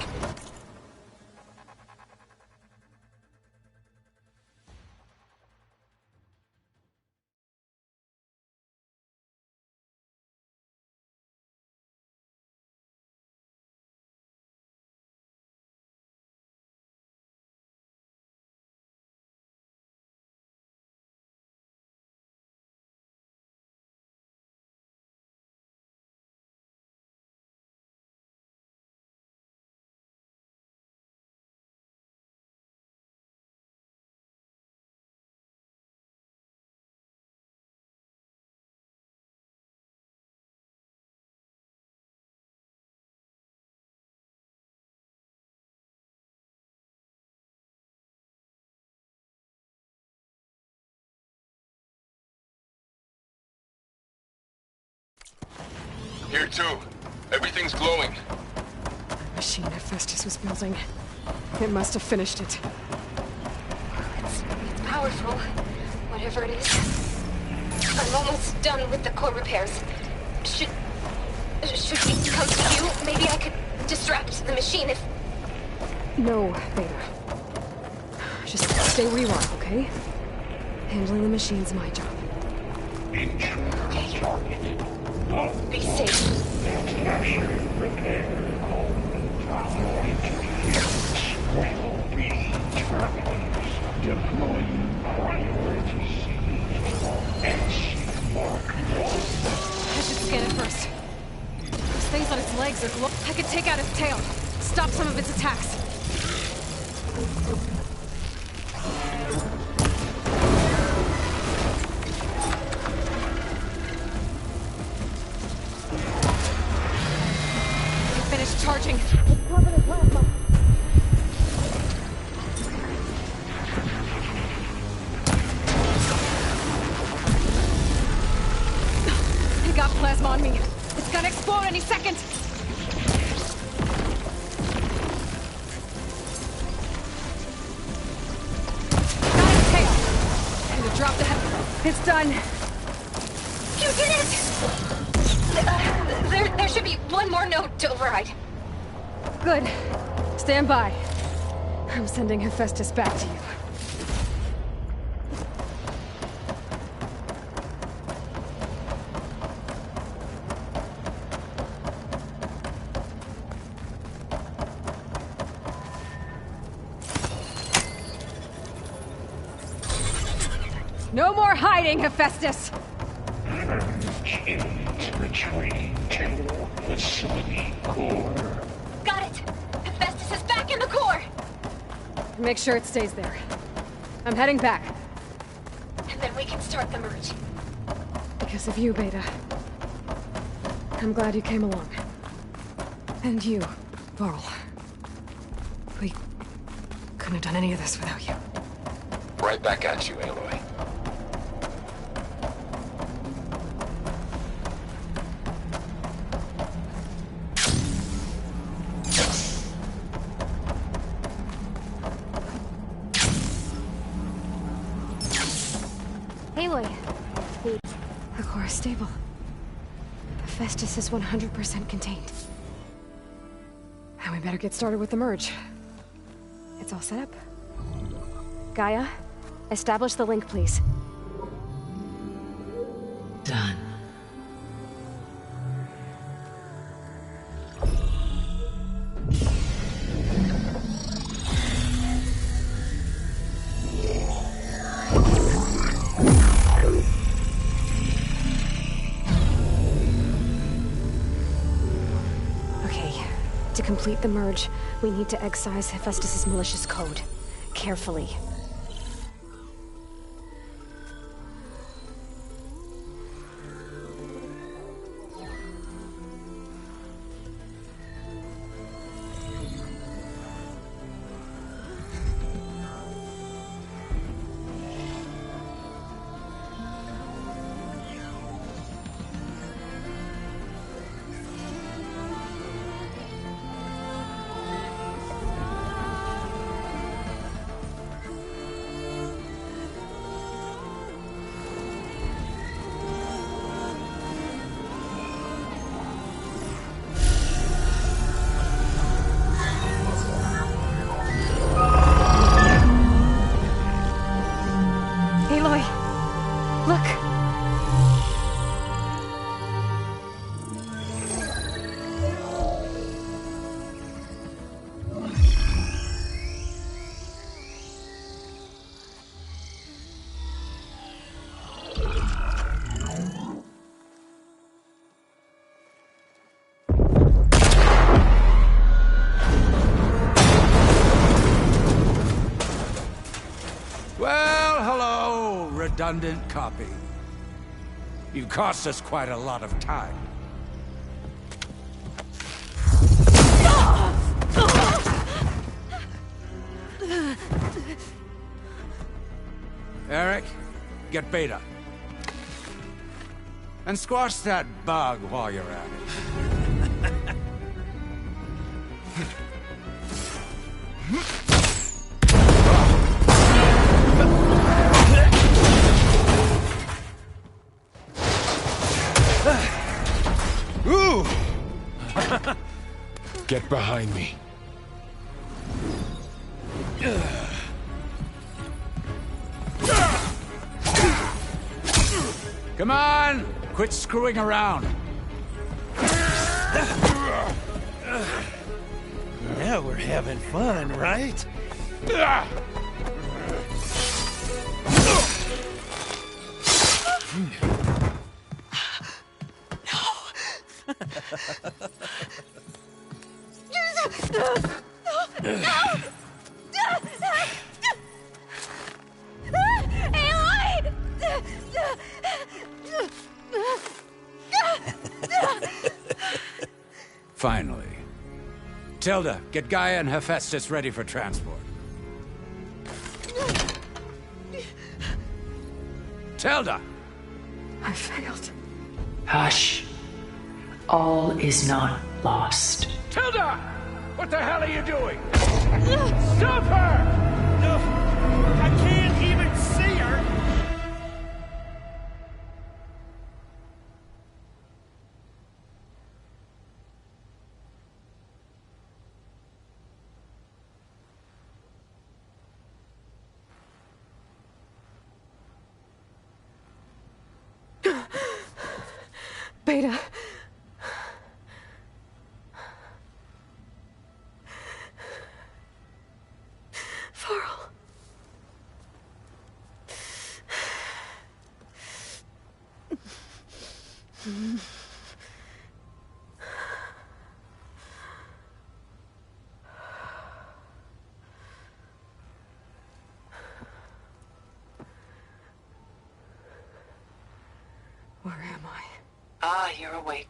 Speaker 10: Here too. Everything's glowing.
Speaker 1: The machine Hephaestus was building. It must have finished it.
Speaker 12: It's powerful, whatever it is. I'm almost done with the core repairs. Should we come to you? Maybe I could distract the machine if...
Speaker 1: No, Beta. Just stay where you are, okay? Handling the machine's my job.
Speaker 12: Okay. Be safe.
Speaker 13: Repair will be terminals. Deploying priority S Mark 1.
Speaker 1: I should scan it first. Those things on its legs are I could take out its tail. Stop some of its attacks. Finish charging. It's covered in plasma. I got plasma on me. It's gonna explode any second. Got its tail. I'm gonna drop the head. It's done.
Speaker 12: You did it! There should be one more node to override.
Speaker 1: Good. Stand by. I'm sending Hephaestus back to you. No more hiding, Hephaestus!
Speaker 13: Retreating to facility core.
Speaker 12: Got it! Hephaestus is back in the core!
Speaker 1: Make sure it stays there. I'm heading back.
Speaker 12: And then we can start the merge.
Speaker 1: Because of you, Beta. I'm glad you came along. And you, Varl. We couldn't have done any of this without you.
Speaker 10: Right back at you, Aloy.
Speaker 1: Aloy. The core is stable. Hephaestus is 100% contained. And we better get started with the merge. It's all set up. Gaia, establish the link, please.
Speaker 9: Done.
Speaker 1: To complete the merge, we need to excise Hephaestus' malicious code. Carefully.
Speaker 14: Well, hello, redundant copy. You cost us quite a lot of time. Eric, get Beta. And squash that bug while you're at it.
Speaker 6: Ooh! Get behind me.
Speaker 14: Come on! Quit screwing around.
Speaker 4: Now we're having fun, right?
Speaker 14: Finally. Tilda, get Gaia and Hephaestus ready for transport. Tilda!
Speaker 1: I failed.
Speaker 2: Hush. All is not lost.
Speaker 14: Tilda! What the hell are you doing? Stop her!
Speaker 4: No, I can't even see her!
Speaker 1: Beta. Farrell. Where am I?
Speaker 2: Ah, you're awake.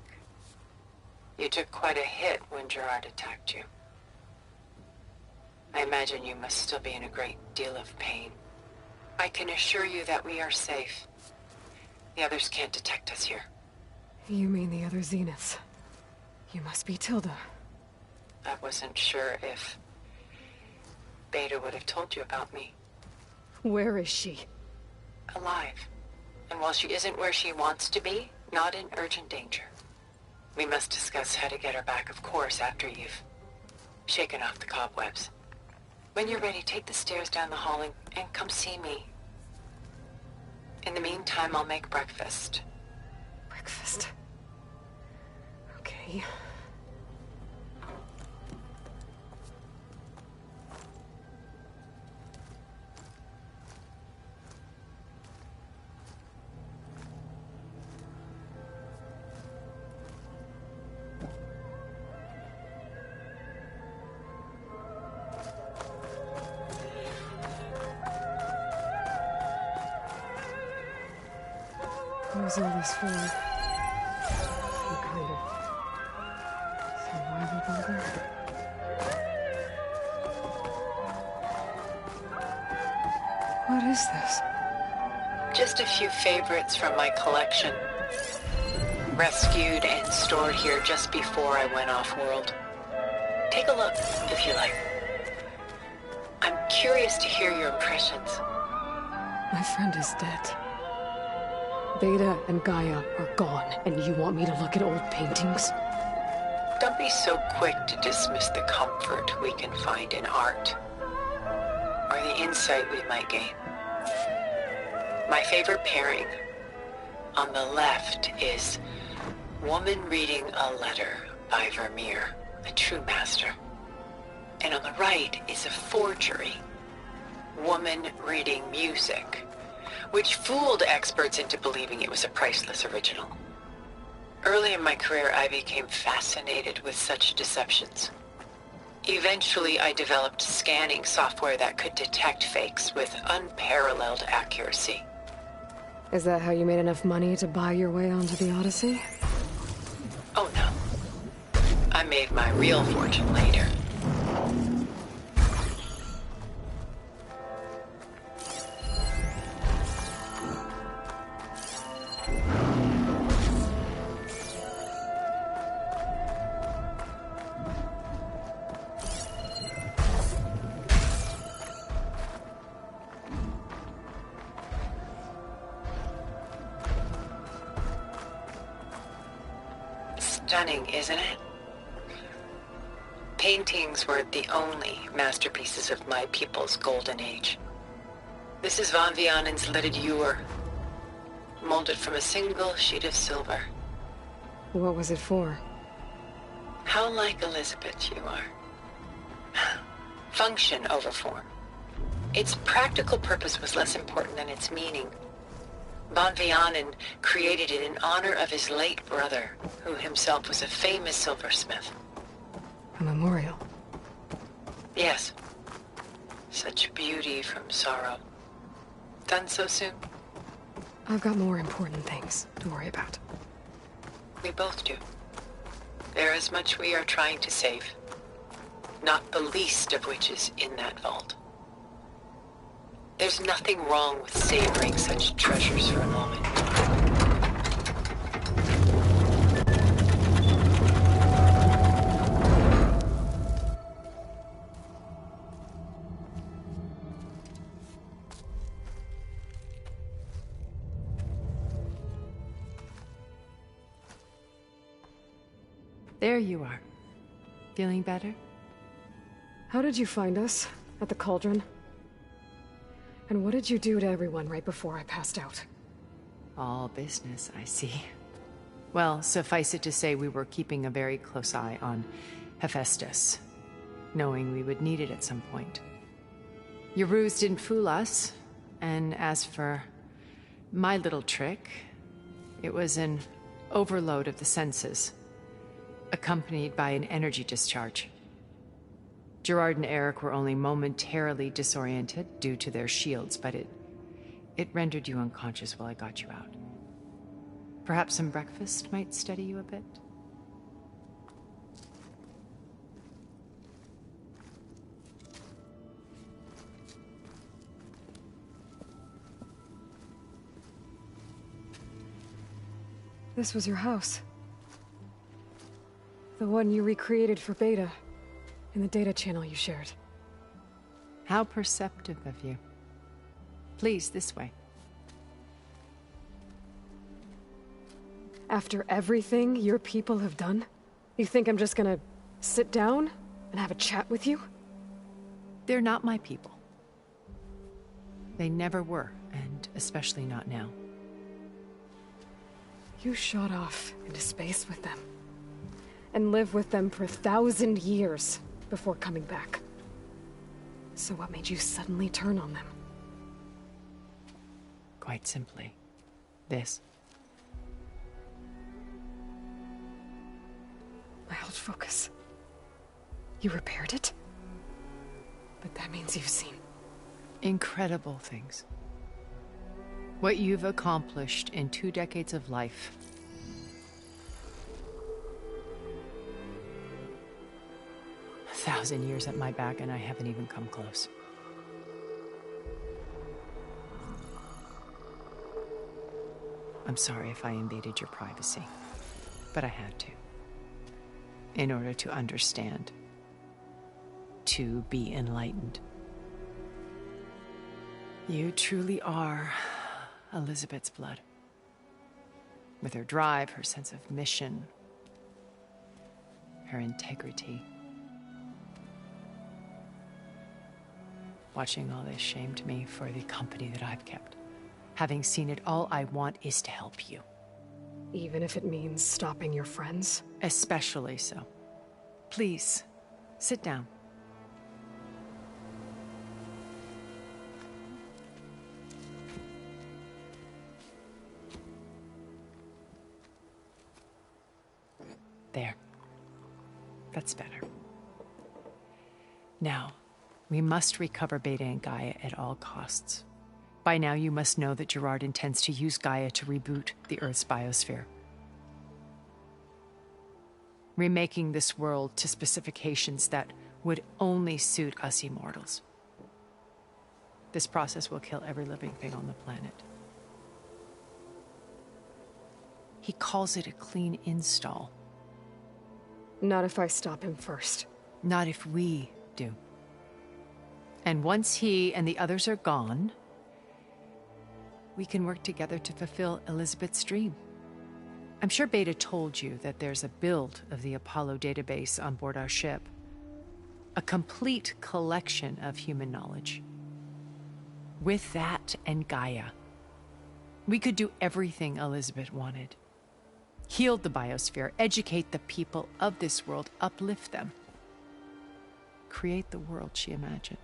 Speaker 2: You took quite a hit when Gerard attacked you. I imagine you must still be in a great deal of pain. I can assure you that we are safe. The others can't detect us here.
Speaker 1: You mean the other Zeniths? You must be Tilda.
Speaker 2: I wasn't sure if Beta would have told you about me.
Speaker 1: Where is she?
Speaker 2: Alive. And while she isn't where she wants to be, not in urgent danger. We must discuss how to get her back, of course, after you've shaken off the cobwebs. When you're ready, take the stairs down the hall and come see me. In the meantime, I'll make breakfast.
Speaker 1: Breakfast. Okay. What was all this for? Some kind of survival bunker? What is this?
Speaker 2: Just a few favorites from my collection. Rescued and stored here just before I went off-world. Take a look, if you like. I'm curious to hear your impressions.
Speaker 1: My friend is dead. Beta and Gaia are gone, and you want me to look at old paintings?
Speaker 2: Don't be so quick to dismiss the comfort we can find in art, or the insight we might gain. My favorite pairing on the left is Woman Reading a Letter by Vermeer, a true master. And on the right is a forgery, Woman Reading Music, which fooled experts into believing it was a priceless original. Early in my career, I became fascinated with such deceptions. Eventually, I developed scanning software that could detect fakes with unparalleled accuracy.
Speaker 1: Is that how you made enough money to buy your way onto the Odyssey?
Speaker 2: Oh no. I made my real fortune later. Stunning, isn't it? Paintings were the only masterpieces of my people's golden age. This is Von Vianen's lidded ewer, molded from a single sheet of silver.
Speaker 1: What was it for?
Speaker 2: How like Elizabeth you are. Function over form. Its practical purpose was less important than its meaning. Von Vianen created it in honor of his late brother, who himself was a famous silversmith.
Speaker 1: A memorial?
Speaker 2: Yes. Such beauty from sorrow. Done so soon?
Speaker 1: I've got more important things to worry about.
Speaker 2: We both do. There is much we are trying to save. Not the least of which is in that vault. There's nothing wrong with savoring such treasures for a moment.
Speaker 15: There you are. Feeling better?
Speaker 1: How did you find us? At the cauldron? And what did you do to everyone right before I passed out?
Speaker 15: All business, I see. Well, suffice it to say we were keeping a very close eye on Hephaestus, knowing we would need it at some point. Your ruse didn't fool us, and as for my little trick, it was an overload of the senses, accompanied by an energy discharge. Gerard and Eric were only momentarily disoriented due to their shields, but it rendered you unconscious while I got you out. Perhaps some breakfast might steady you a bit?
Speaker 1: This was your house. The one you recreated for Beta, in the data channel you shared.
Speaker 15: How perceptive of you. Please, this way.
Speaker 1: After everything your people have done, you think I'm just gonna sit down and have a chat with you?
Speaker 15: They're not my people. They never were, and especially not now.
Speaker 1: You shot off into space with them, and lived with them for 1,000 years before coming back. So what made you suddenly turn on them?
Speaker 15: Quite simply, this.
Speaker 1: My old focus. You repaired it? But that means you've seen...
Speaker 15: incredible things. What you've accomplished in 2 decades of life. A 1,000 years at my back, and I haven't even come close. I'm sorry if I invaded your privacy, but I had to. In order to understand. To be enlightened. You truly are Elizabeth's blood. With her drive, her sense of mission, her integrity. Watching all this shamed me for the company that I've kept. Having seen it, all I want is to help you.
Speaker 1: Even if it means stopping your friends?
Speaker 15: Especially so. Please, sit down. There. That's better. Now, we must recover Beta and Gaia at all costs. By now, you must know that Gerard intends to use Gaia to reboot the Earth's biosphere, remaking this world to specifications that would only suit us immortals. This process will kill every living thing on the planet. He calls it a clean install.
Speaker 1: Not if I stop him first.
Speaker 15: Not if we do. And once he and the others are gone, we can work together to fulfill Elizabeth's dream. I'm sure Beta told you that there's a build of the Apollo database on board our ship. A complete collection of human knowledge. With that and Gaia, we could do everything Elizabeth wanted. Heal the biosphere, educate the people of this world, uplift them. Create the world she imagined.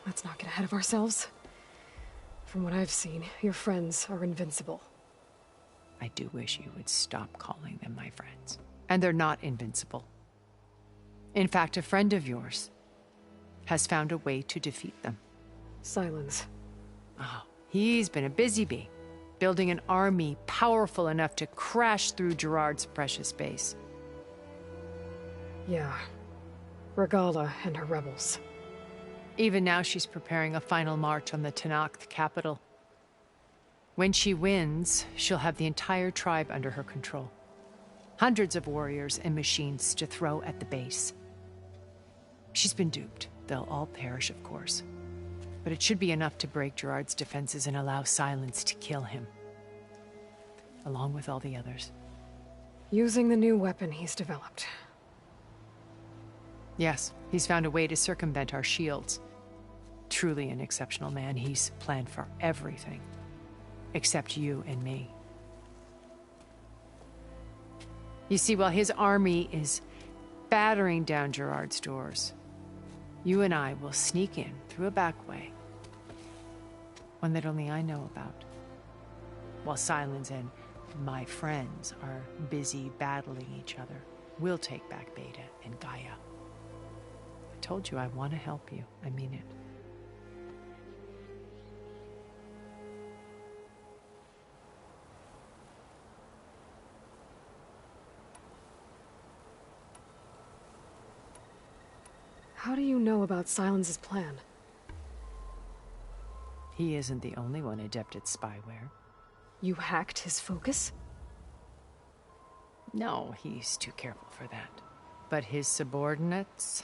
Speaker 1: Let's not get ahead of ourselves. From what I've seen, your friends are invincible.
Speaker 15: I do wish you would stop calling them my friends. And they're not invincible. In fact, a friend of yours has found a way to defeat them.
Speaker 1: Silence.
Speaker 15: Oh, he's been a busy bee, building an army powerful enough to crash through Gerard's precious base.
Speaker 1: Yeah. Regala and her rebels.
Speaker 15: Even now, she's preparing a final march on the Tenakth capital. When she wins, she'll have the entire tribe under her control. Hundreds of warriors and machines to throw at the base. She's been duped. They'll all perish, of course. But it should be enough to break Gerard's defenses and allow Silence to kill him. Along with all the others.
Speaker 1: Using the new weapon he's developed.
Speaker 15: Yes, he's found a way to circumvent our shields. Truly an exceptional man. He's planned for everything. Except you and me. You see, while his army is battering down Gerard's doors, you and I will sneak in through a back way. One that only I know about. While Silence and my friends are busy battling each other, we'll take back Beta and Gaia. I told you I want to help you. I mean it.
Speaker 1: How do you know about Silence's plan?
Speaker 15: He isn't the only one adept at spyware.
Speaker 1: You hacked his focus?
Speaker 15: No, he's too careful for that. But his subordinates?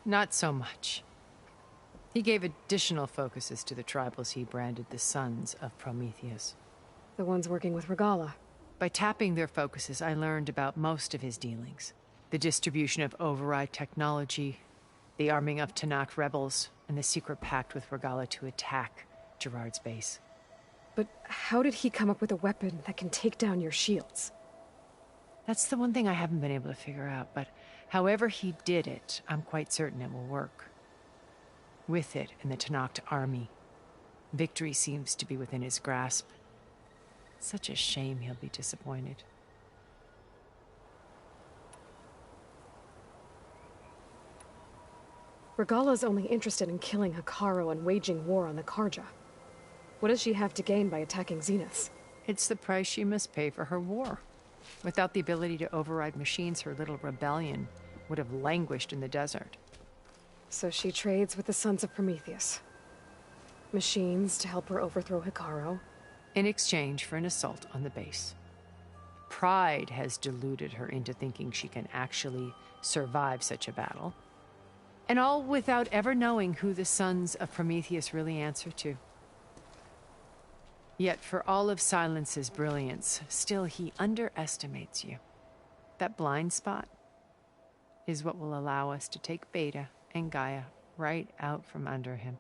Speaker 15: Not so much. He gave additional focuses to the tribals he branded the Sons of Prometheus.
Speaker 1: The ones working with Regala.
Speaker 15: By tapping their focuses, I learned about most of his dealings. The distribution of override technology, the arming of Tenakth rebels, and the secret pact with Regala to attack Gerard's base.
Speaker 1: But how did he come up with a weapon that can take down your shields?
Speaker 15: That's the one thing I haven't been able to figure out, but however he did it, I'm quite certain it will work. With it and the Tenakth army, victory seems to be within his grasp. Such a shame he'll be disappointed.
Speaker 1: Regala's only interested in killing Hekarro and waging war on the Karja. What does she have to gain by attacking Zeniths?
Speaker 15: It's the price she must pay for her war. Without the ability to override machines, her little rebellion would have languished in the desert.
Speaker 1: So she trades with the Sons of Prometheus. Machines to help her overthrow Hekarro.
Speaker 15: In exchange for an assault on the base. Pride has deluded her into thinking she can actually survive such a battle. And all without ever knowing who the Sons of Prometheus really answer to. Yet for all of Silence's brilliance, still he underestimates you. That blind spot is what will allow us to take Beta and Gaia right out from under him.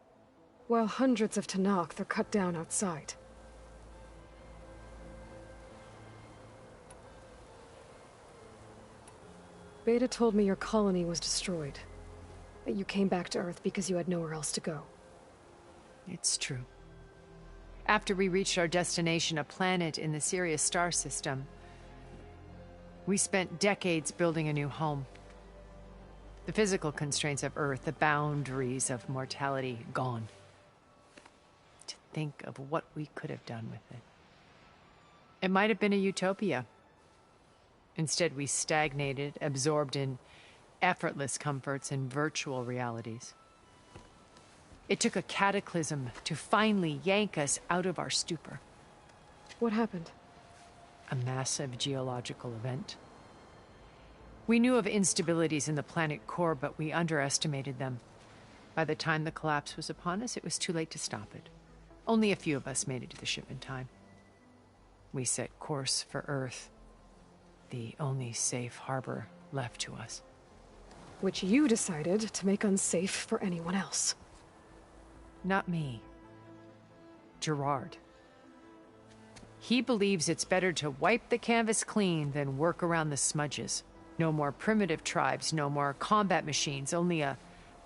Speaker 1: While hundreds of Tenakth are cut down outside. Beta told me your colony was destroyed. That you came back to Earth because you had nowhere else to go.
Speaker 15: It's true. After we reached our destination, a planet in the Sirius star system, we spent decades building a new home. The physical constraints of Earth, the boundaries of mortality, gone. To think of what we could have done with it. It might have been a utopia. Instead, we stagnated, absorbed in effortless comforts and virtual realities. It took a cataclysm to finally yank us out of our stupor.
Speaker 1: What happened?
Speaker 15: A massive geological event. We knew of instabilities in the planet core, but we underestimated them. By the time the collapse was upon us, it was too late to stop it. Only a few of us made it to the ship in time. We set course for Earth, the only safe harbor left to us.
Speaker 1: Which you decided to make unsafe for anyone else.
Speaker 15: Not me. Gerard. He believes it's better to wipe the canvas clean than work around the smudges. No more primitive tribes, no more combat machines, only a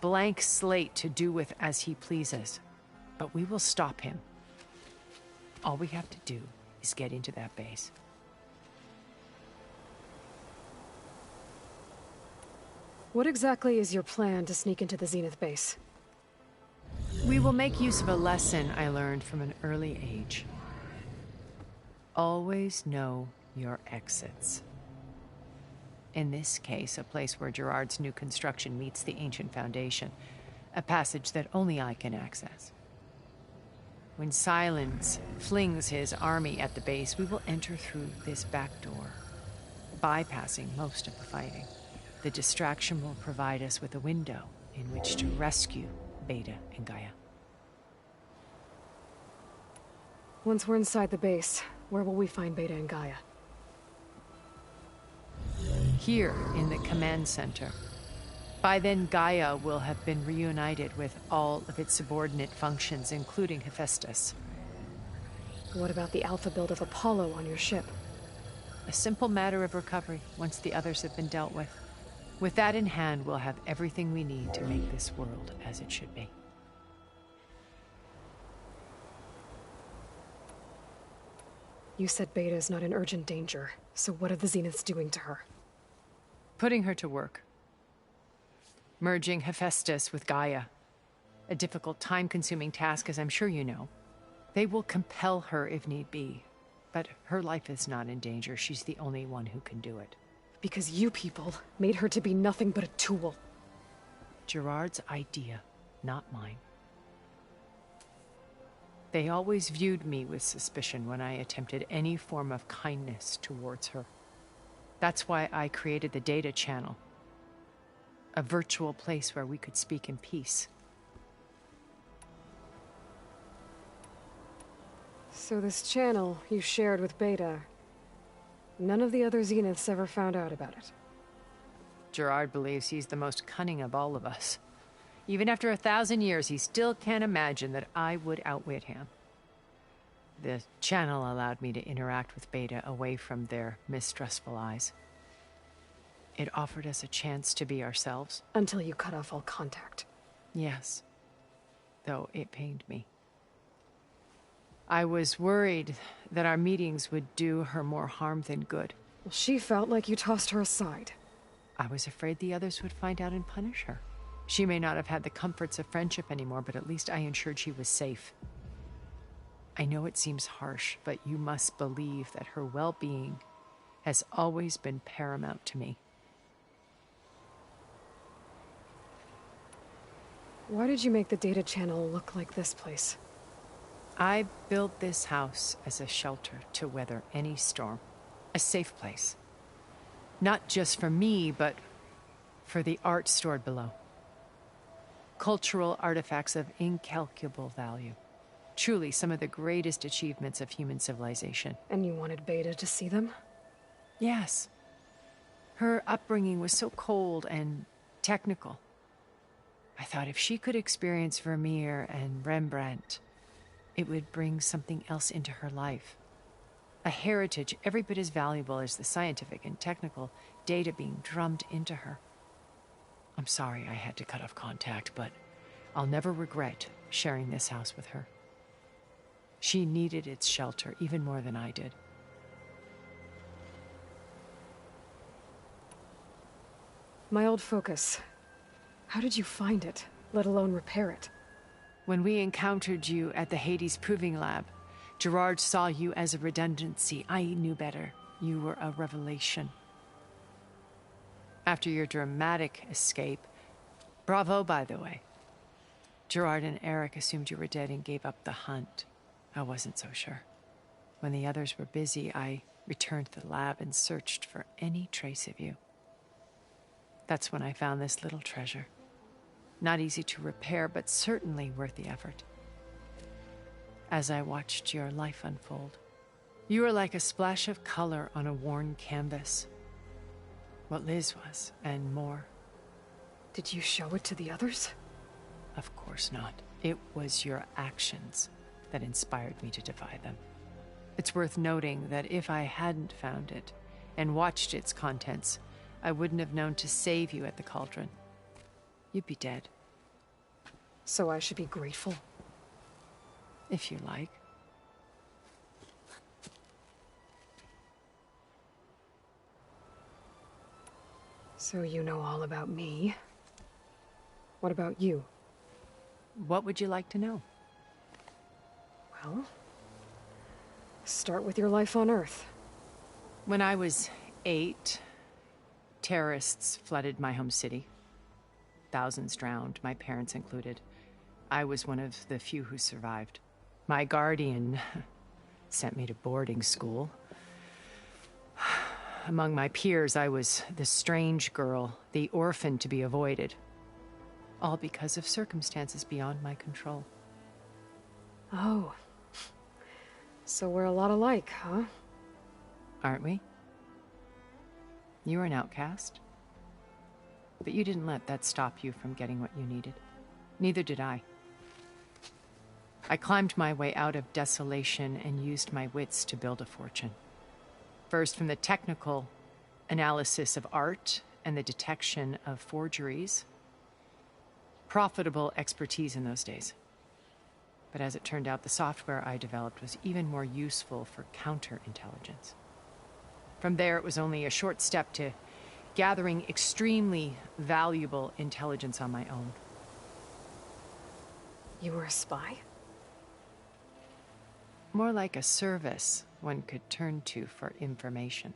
Speaker 15: blank slate to do with as he pleases. But we will stop him. All we have to do is get into that base.
Speaker 1: What exactly is your plan to sneak into the Zenith base?
Speaker 15: We will make use of a lesson I learned from an early age. Always know your exits. In this case, a place where Gerard's new construction meets the ancient foundation, a passage that only I can access. When Silence flings his army at the base, we will enter through this back door, bypassing most of the fighting. The distraction will provide us with a window in which to rescue Beta and Gaia.
Speaker 1: Once we're inside the base, where will we find Beta and Gaia?
Speaker 15: Here in the command center. By then, Gaia will have been reunited with all of its subordinate functions, including Hephaestus.
Speaker 1: What about the alpha build of Apollo on your ship?
Speaker 15: A simple matter of recovery once the others have been dealt with. With that in hand, we'll have everything we need to make this world as it should be.
Speaker 1: You said Beta is not in urgent danger, so what are the Zeniths doing to her?
Speaker 15: Putting her to work. Merging Hephaestus with Gaia. A difficult, time-consuming task, as I'm sure you know. They will compel her if need be. But her life is not in danger. She's the only one who can do it.
Speaker 1: Because you people made her to be nothing but a tool.
Speaker 15: Gerard's idea, not mine. They always viewed me with suspicion when I attempted any form of kindness towards her. That's why I created the data channel. A virtual place where we could speak in peace.
Speaker 1: So this channel you shared with Beta, none of the other Zeniths ever found out about it?
Speaker 15: Gerard believes he's the most cunning of all of us. Even after 1,000 years, he still can't imagine that I would outwit him. The channel allowed me to interact with Beta away from their mistrustful eyes. It offered us a chance to be ourselves.
Speaker 1: Until you cut off all contact.
Speaker 15: Yes. Though it pained me. I was worried that our meetings would do her more harm than good.
Speaker 1: Well, she felt like you tossed her aside.
Speaker 15: I was afraid the others would find out and punish her. She may not have had the comforts of friendship anymore, but at least I ensured she was safe. I know it seems harsh, but you must believe that her well-being has always been paramount to me.
Speaker 1: Why did you make the data channel look like this place?
Speaker 15: I built this house as a shelter to weather any storm. A safe place. Not just for me, but for the art stored below. Cultural artifacts of incalculable value. Truly some of the greatest achievements of human civilization.
Speaker 1: And you wanted Beta to see them?
Speaker 15: Yes. Her upbringing was so cold and technical. I thought if she could experience Vermeer and Rembrandt, it would bring something else into her life. A heritage every bit as valuable as the scientific and technical data being drummed into her. I'm sorry I had to cut off contact, but I'll never regret sharing this house with her. She needed its shelter even more than I did.
Speaker 1: My old focus, How did you find it, let alone repair it?
Speaker 15: When we encountered you at the Hades Proving Lab, Gerard saw you as a redundancy. I knew better. You were a revelation. After your dramatic escape, bravo, by the way, Gerard and Eric assumed you were dead and gave up the hunt. I wasn't so sure. When the others were busy, I returned to the lab and searched for any trace of you. That's when I found this little treasure. Not easy to repair, but certainly worth the effort. As I watched your life unfold, you were like a splash of color on a worn canvas. What Liz was, and more.
Speaker 1: Did you show it to the others?
Speaker 15: Of course not. It was your actions that inspired me to defy them. It's worth noting that if I hadn't found it and watched its contents, I wouldn't have known to save you at the cauldron. You'd be dead.
Speaker 1: So I should be grateful?
Speaker 15: If you like.
Speaker 1: So you know all about me. What about you?
Speaker 15: What would you like to know?
Speaker 1: Well, start with your life on Earth.
Speaker 15: When I was 8, terrorists flooded my home city. Thousands drowned, my parents included. I was one of the few who survived. My guardian sent me to boarding school. Among my peers, I was the strange girl, the orphan to be avoided. All because of circumstances beyond my control.
Speaker 1: Oh. So we're a lot alike, huh?
Speaker 15: Aren't we? You were an outcast. But you didn't let that stop you from getting what you needed. Neither did I. I climbed my way out of desolation and used my wits to build a fortune. First, from the technical analysis of art and the detection of forgeries. Profitable expertise in those days. But as it turned out, the software I developed was even more useful for counterintelligence. From there, it was only a short step to gathering extremely valuable intelligence on my own.
Speaker 1: You were a spy?
Speaker 15: More like a service one could turn to for information.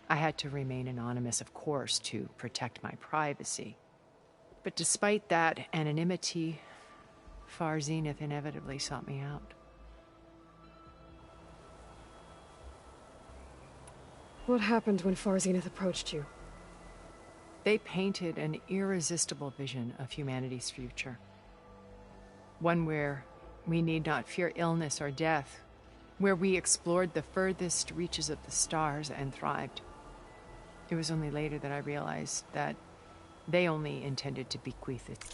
Speaker 15: I had to remain anonymous, of course, to protect my privacy. But despite that anonymity, Far Zenith inevitably sought me out.
Speaker 1: What happened when Far Zenith approached you?
Speaker 15: They painted an irresistible vision of humanity's future. One where we need not fear illness or death, where we explored the furthest reaches of the stars and thrived. It was only later that I realized that they only intended to bequeath it.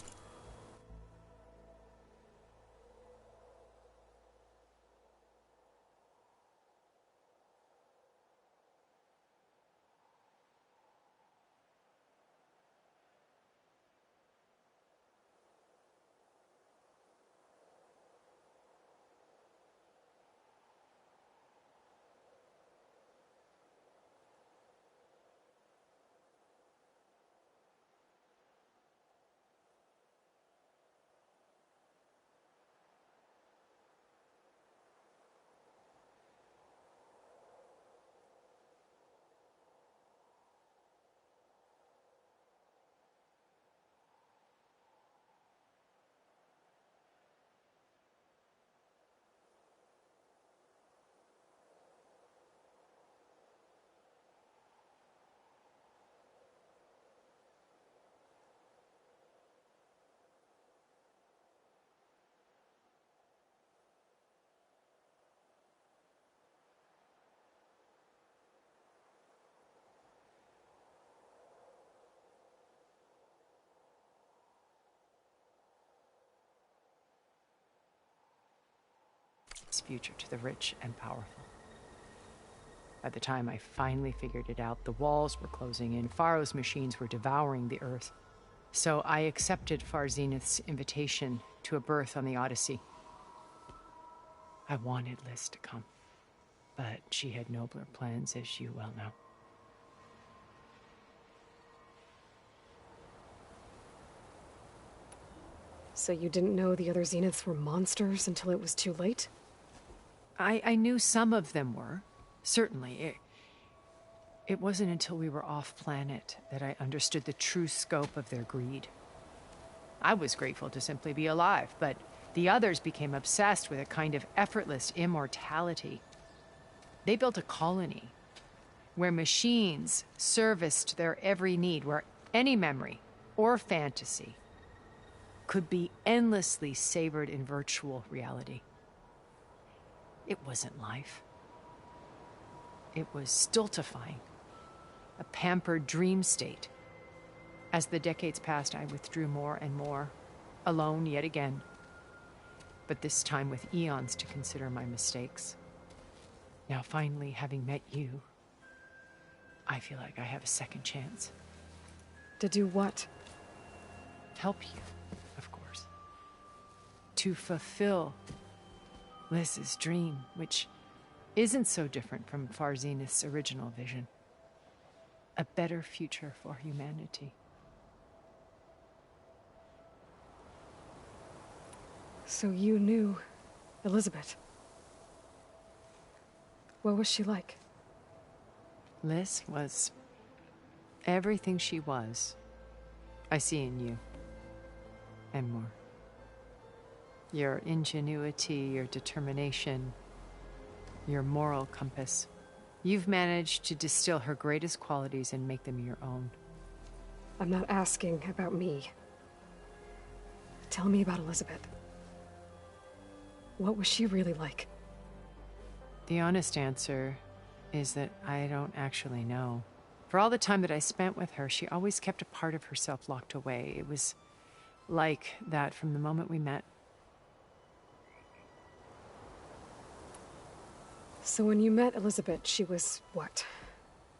Speaker 15: Its future to the rich and powerful. By the time I finally figured it out, the walls were closing in. Pharaoh's machines were devouring the earth. So I accepted Far Zenith's invitation to a berth on the Odyssey. I wanted Liz to come, but she had nobler plans, as you well know.
Speaker 1: So you didn't know the other Zeniths were monsters until it was too late?
Speaker 15: I knew some of them were. Certainly. It wasn't until we were off-planet that I understood the true scope of their greed. I was grateful to simply be alive, but the others became obsessed with a kind of effortless immortality. They built a colony where machines serviced their every need, where any memory or fantasy could be endlessly savored in virtual reality. It wasn't life. It was stultifying, a pampered dream state. As the decades passed, I withdrew more and more, alone yet again, but this time with eons to consider my mistakes. Now, finally, having met you, I feel like I have a second chance.
Speaker 1: To do what?
Speaker 15: Help you, of course. To fulfill Liz's dream, which isn't so different from Far Zenith's original vision. A better future for humanity.
Speaker 1: So you knew Elizabeth. What was she like?
Speaker 15: Liz was everything she was. I see in you. And more. Your ingenuity, your determination, your moral compass. You've managed to distill her greatest qualities and make them your own.
Speaker 1: I'm not asking about me. Tell me about Elizabeth. What was she really like?
Speaker 15: The honest answer is that I don't actually know. For all the time that I spent with her, she always kept a part of herself locked away. It was like that from the moment we met.
Speaker 1: So when you met Elizabeth, she was what?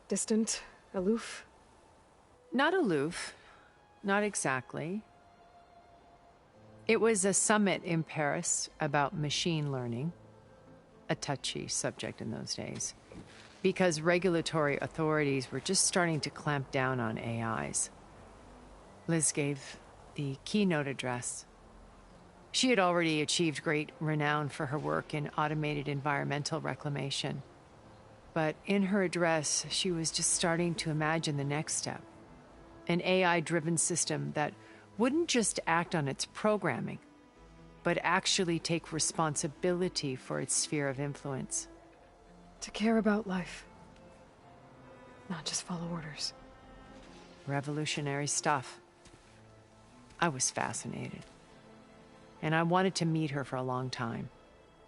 Speaker 1: Distant? Aloof?
Speaker 15: Not aloof. Not exactly. It was a summit in Paris about machine learning, a touchy subject in those days, because regulatory authorities were just starting to clamp down on AIs. Liz gave the keynote address. She had already achieved great renown for her work in automated environmental reclamation. But in her address, she was just starting to imagine the next step. An AI-driven system that wouldn't just act on its programming, but actually take responsibility for its sphere of influence.
Speaker 1: To care about life. Not just follow orders.
Speaker 15: Revolutionary stuff. I was fascinated. And I wanted to meet her for a long time.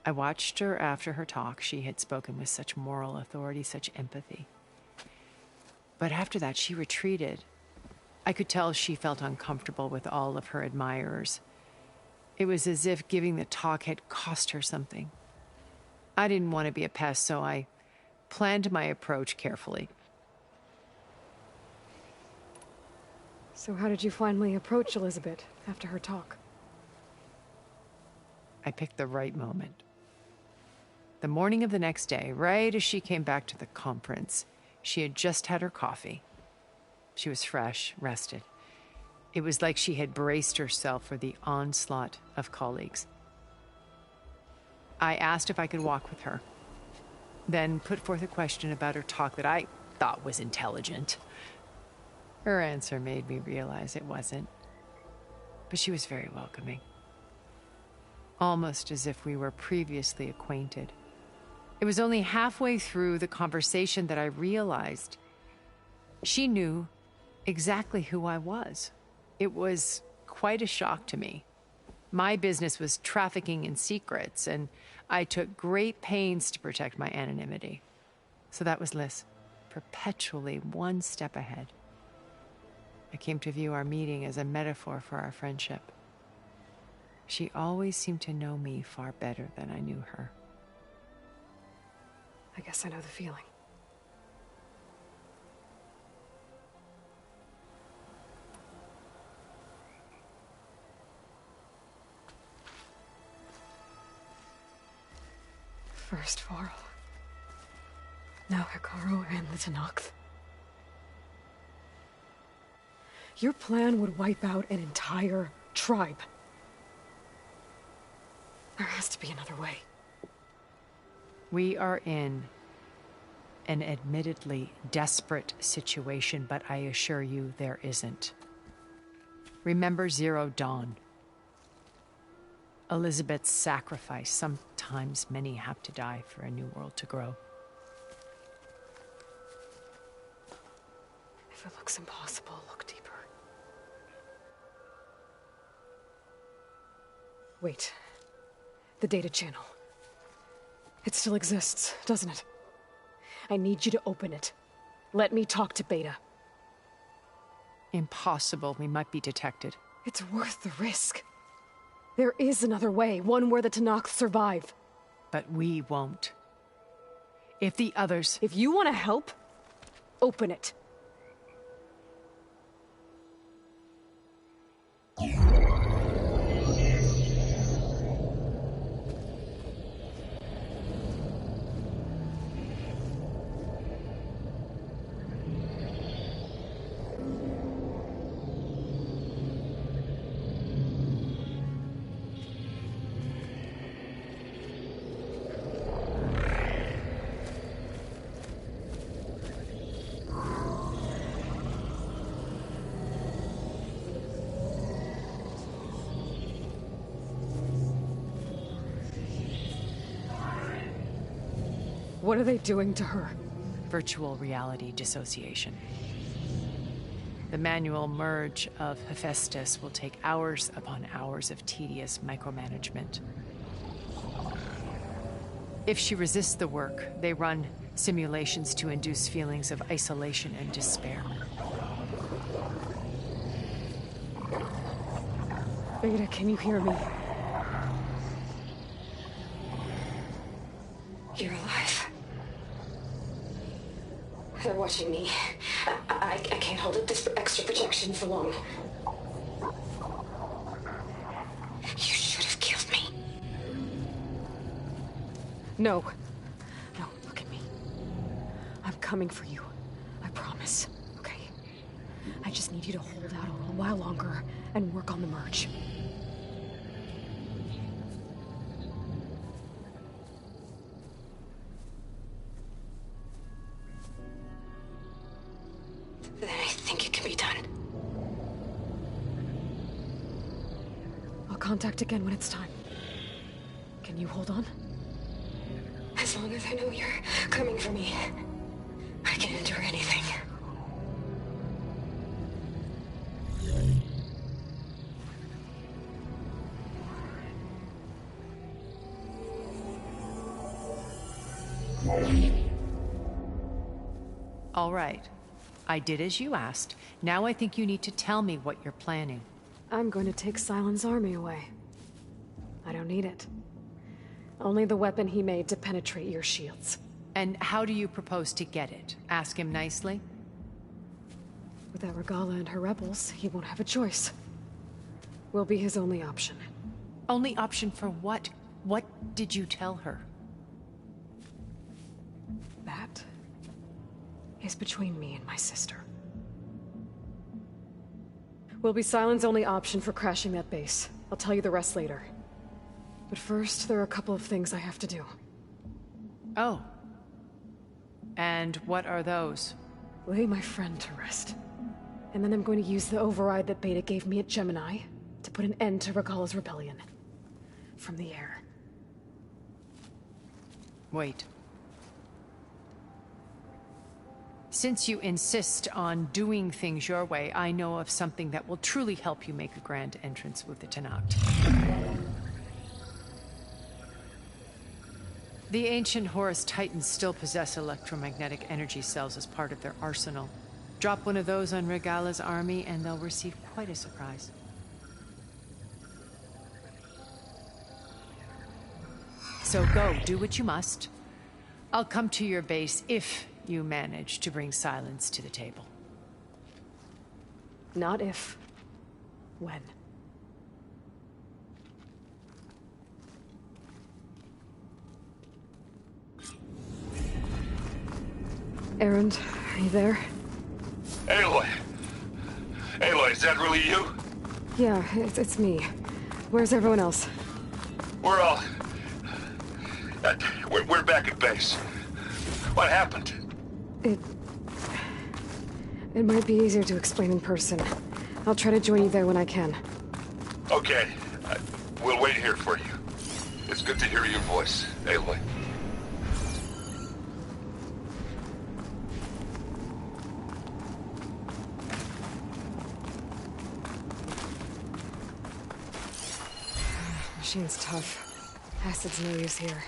Speaker 15: I watched her after her talk. She had spoken with such moral authority, such empathy. But after that, she retreated. I could tell she felt uncomfortable with all of her admirers. It was as if giving the talk had cost her something. I didn't want to be a pest, so I planned my approach carefully.
Speaker 1: So how did you finally approach Elizabeth after her talk?
Speaker 15: I picked the right moment. The morning of the next day, right as she came back to the conference, she had just had her coffee. She was fresh, rested. It was like she had braced herself for the onslaught of colleagues. I asked if I could walk with her, then put forth a question about her talk that I thought was intelligent. Her answer made me realize it wasn't, but she was very welcoming. Almost as if we were previously acquainted. It was only halfway through the conversation that I realized she knew exactly who I was. It was quite a shock to me. My business was trafficking in secrets, and I took great pains to protect my anonymity. So that was Liz, perpetually one step ahead. I came to view our meeting as a metaphor for our friendship. She always seemed to know me far better than I knew her.
Speaker 1: I guess I know the feeling. First Varl. Now Hikaru and the Tenakth. Your plan would wipe out an entire tribe. There has to be another way.
Speaker 15: We are in an admittedly desperate situation, but I assure you there isn't. Remember Zero Dawn. Elizabeth's sacrifice. Sometimes many have to die for a new world to grow.
Speaker 1: If it looks impossible, look deeper. Wait. The data channel. It still exists, doesn't it? I need you to open it. Let me talk to Beta.
Speaker 15: Impossible. We might be detected.
Speaker 1: It's worth the risk. There is another way, one where the Tanakh survive.
Speaker 15: But we won't. If the others...
Speaker 1: If you want to help, open it. What are they doing to her?
Speaker 15: Virtual reality dissociation. The manual merge of Hephaestus will take hours upon hours of tedious micromanagement. If she resists the work, they run simulations to induce feelings of isolation and despair.
Speaker 1: Beta, can you hear me?
Speaker 12: You're alive. They're watching me. I can't hold up this extra protection for long. You should have killed me.
Speaker 1: No. No, look at me. I'm coming for you. I promise, okay? I just need you to hold out a little while longer and work on the merge.
Speaker 12: Then I think it can be done.
Speaker 1: I'll contact again when it's time. Can you hold on?
Speaker 12: As long as I know you're coming for me, I can endure anything.
Speaker 15: All right. I did as you asked. Now I think you need to tell me what you're planning.
Speaker 1: I'm going to take Silent's army away. I don't need it. Only the weapon he made to penetrate your shields.
Speaker 15: And how do you propose to get it? Ask him nicely?
Speaker 1: Without Regala and her rebels, he won't have a choice. We'll be his only option.
Speaker 15: Only option for what? What did you tell her?
Speaker 1: That is between me and my sister. Will be Silent's only option for crashing that base. I'll tell you the rest later. But first, there are a couple of things I have to do.
Speaker 15: Oh. And what are those?
Speaker 1: Lay my friend to rest. And then I'm going to use the override that Beta gave me at Gemini to put an end to Regala's rebellion. From the air.
Speaker 15: Wait. Since you insist on doing things your way, I know of something that will truly help you make a grand entrance with the Tanakh. The ancient Horus Titans still possess electromagnetic energy cells as part of their arsenal. Drop one of those on Regala's army and they'll receive quite a surprise. So go, do what you must. I'll come to your base if you manage to bring Silence to the table.
Speaker 1: Not if. When. Erend, are you there?
Speaker 6: Aloy! Aloy, is that really you?
Speaker 1: Yeah, it's me. Where's everyone else?
Speaker 10: We're all... we're back at base. What happened?
Speaker 1: It might be easier to explain in person. I'll try to join you there when I can.
Speaker 10: Okay. We'll wait here for you. It's good to hear your voice, Aloy.
Speaker 1: Machine's tough. Acid's no use here.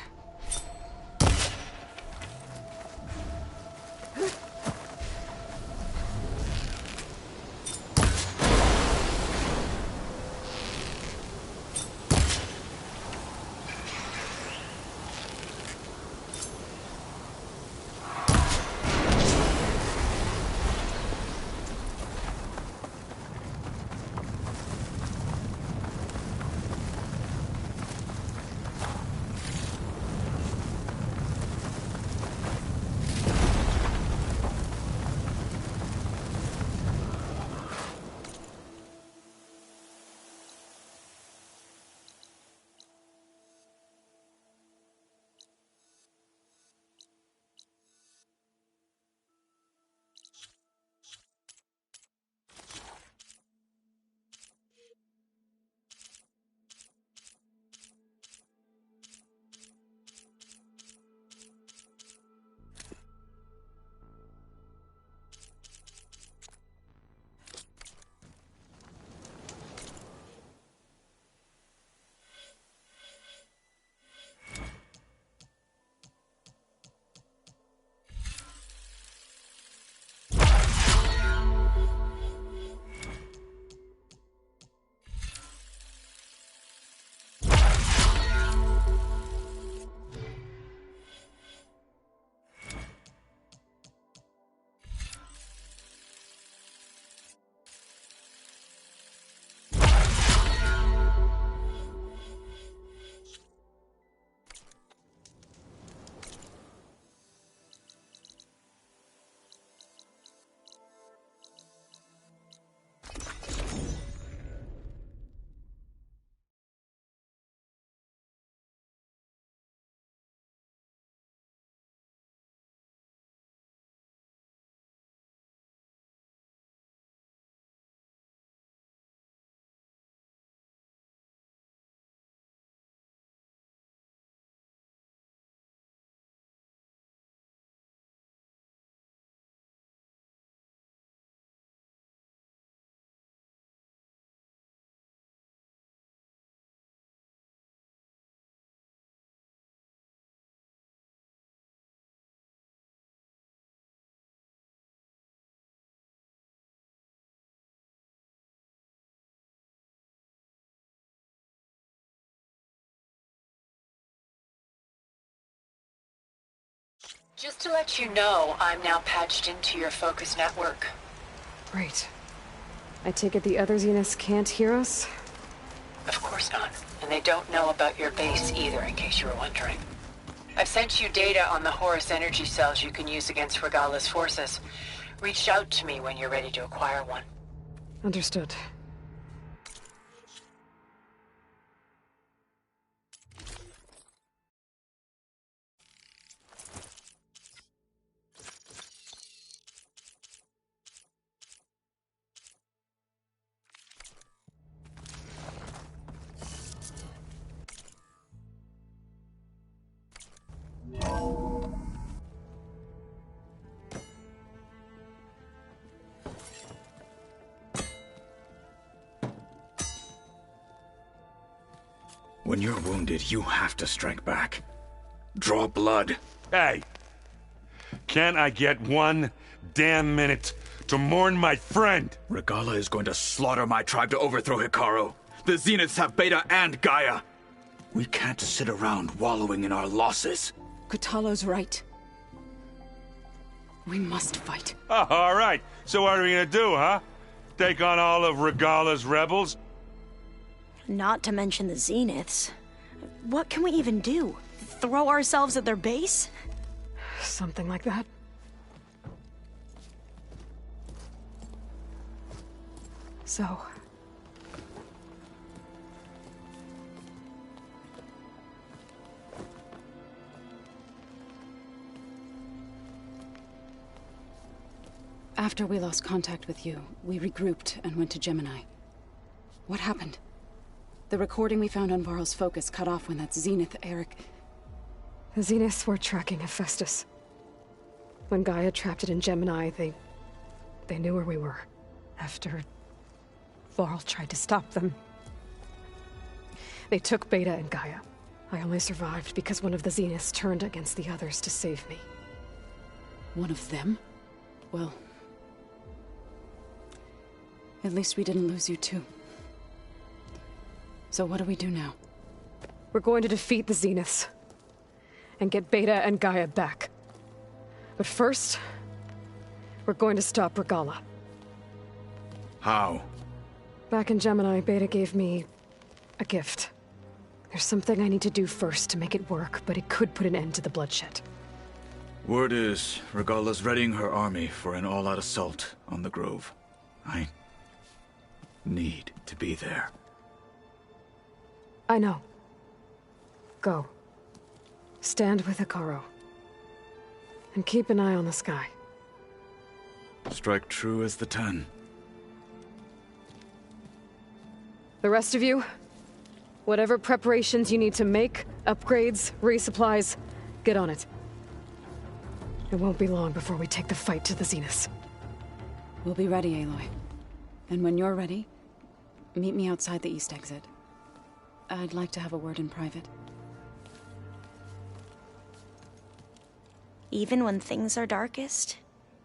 Speaker 2: Just to let you know, I'm now patched into your focus network.
Speaker 1: Great. I take it the other Zeniths can't hear us?
Speaker 2: Of course not. And they don't know about your base either, in case you were wondering. I've sent you data on the Horus energy cells you can use against Regala's forces. Reach out to me when you're ready to acquire one.
Speaker 1: Understood.
Speaker 8: When you're wounded, you have to strike back. Draw blood.
Speaker 6: Hey! Can't I get one damn minute to mourn my friend?
Speaker 8: Regala is going to slaughter my tribe to overthrow Hikaru. The Zeniths have Beta and Gaia. We can't sit around wallowing in our losses.
Speaker 3: Kotallo's right. We must fight.
Speaker 6: Oh, all right. So what are we gonna do, huh? Take on all of Regala's rebels?
Speaker 3: Not to mention the Zeniths. What can we even do? Throw ourselves at their base?
Speaker 1: Something like that. So...
Speaker 16: After we lost contact with you, we regrouped and went to Gemini. What happened? The recording we found on Varl's focus cut off when that Zenith, Eric...
Speaker 1: The Zeniths were tracking Hephaestus. When Gaia trapped it in Gemini, they knew where we were. After Varl tried to stop them, they took Beta and Gaia. I only survived because one of the Zeniths turned against the others to save me.
Speaker 16: One of them? Well... at least we didn't lose you too. So what do we do now?
Speaker 1: We're going to defeat the Zeniths. And get Beta and Gaia back. But first, we're going to stop Regala.
Speaker 8: How?
Speaker 1: Back in Gemini, Beta gave me a gift. There's something I need to do first to make it work, but it could put an end to the bloodshed.
Speaker 8: Word is, Regala's readying her army for an all-out assault on the Grove. I need to be there.
Speaker 1: I know. Go. Stand with Hikaru. And keep an eye on the sky.
Speaker 8: Strike true as the 10.
Speaker 1: The rest of you, whatever preparations you need to make, upgrades, resupplies, get on it. It won't be long before we take the fight to the Zeniths.
Speaker 16: We'll be ready, Aloy. And when you're ready, meet me outside the east exit. I'd like to have a word in private.
Speaker 3: Even when things are darkest,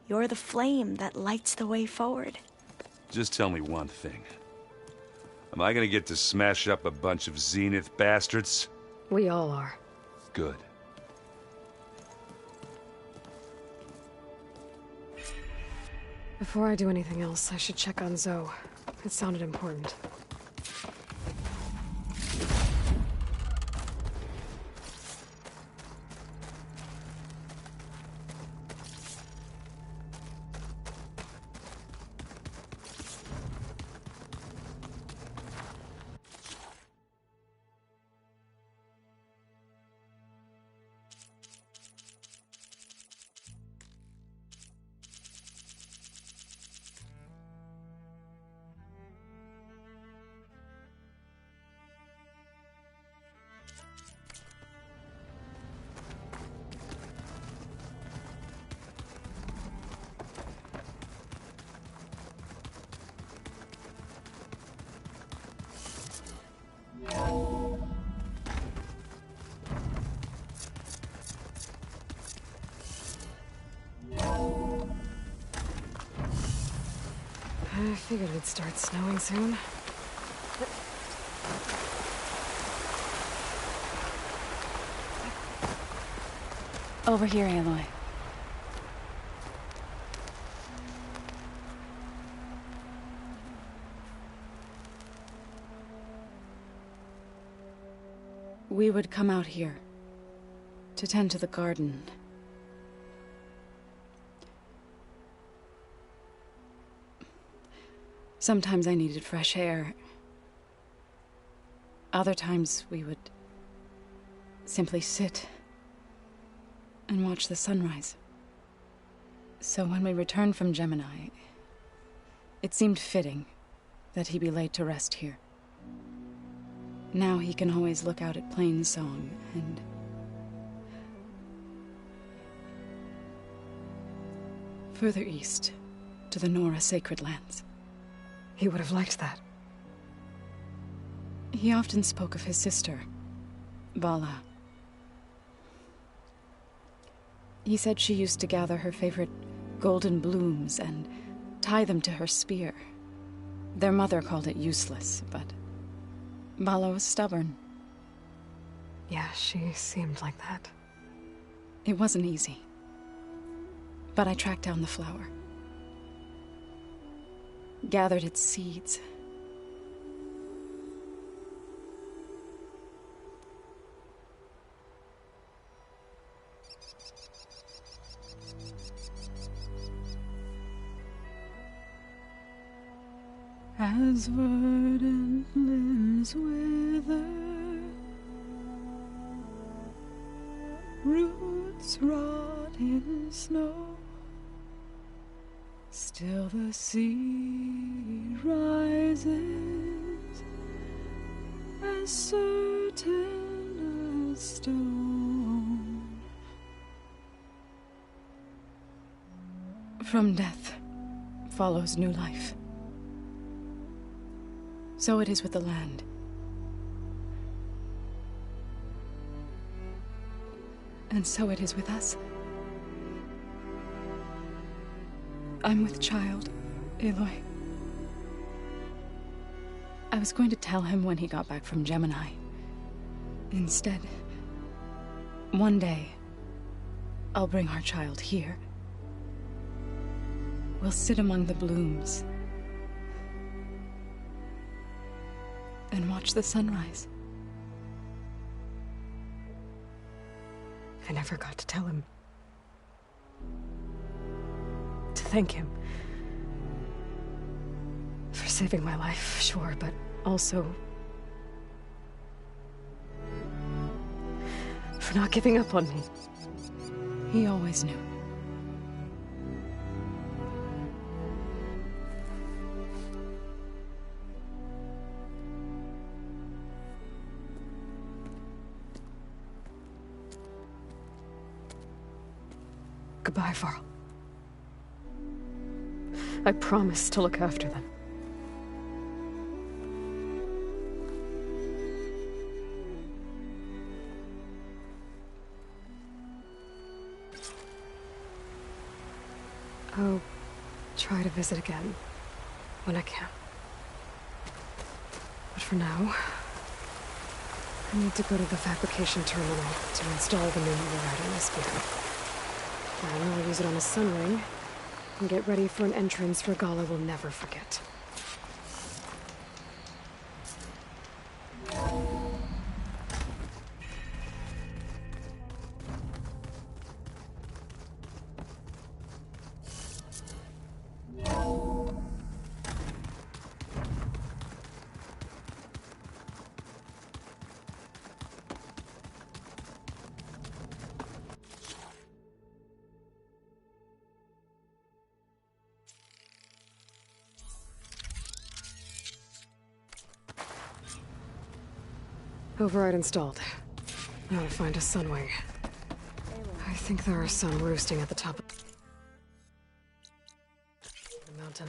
Speaker 3: you're the flame that lights the way forward.
Speaker 6: Just tell me one thing. Am I gonna get to smash up a bunch of Zenith bastards?
Speaker 1: We all are.
Speaker 6: Good.
Speaker 1: Before I do anything else, I should check on Zoe. It sounded important. I figured it'd start snowing soon.
Speaker 16: Over here, Aloy. We would come out here to tend to the garden. Sometimes I needed fresh air. Other times we would simply sit and watch the sunrise. So when we returned from Gemini, it seemed fitting that he be laid to rest here. Now he can always look out at Plainsong and... further east, to the Nora Sacred Lands.
Speaker 1: He would have liked that.
Speaker 16: He often spoke of his sister, Vala. He said she used to gather her favorite golden blooms and tie them to her spear. Their mother called it useless, but Vala was stubborn.
Speaker 1: Yeah, she seemed like that.
Speaker 16: It wasn't easy. But I tracked down the flower. Gathered its seeds. As verdant limbs wither, roots rot in snow, still till the sea rises as certain as stone. From death follows new life. So it is with the land. And so it is with us. I'm with child, Aloy. I was going to tell him when he got back from Gemini. Instead, one day, I'll bring our child here. We'll sit among the blooms and watch the sunrise.
Speaker 1: I never got to tell him. To thank him. For saving my life, sure, but also for not giving up on me.
Speaker 16: He always knew.
Speaker 1: Goodbye, Varl. I promise to look after them. I'll try to visit again when I can. But for now, I need to go to the fabrication terminal to install the new override on this vehicle. Then I'll use it on a sunring and get ready for an entrance Regala will never forget. Override installed. Now to find a sunwing. I think there are some roosting at the top of the mountain.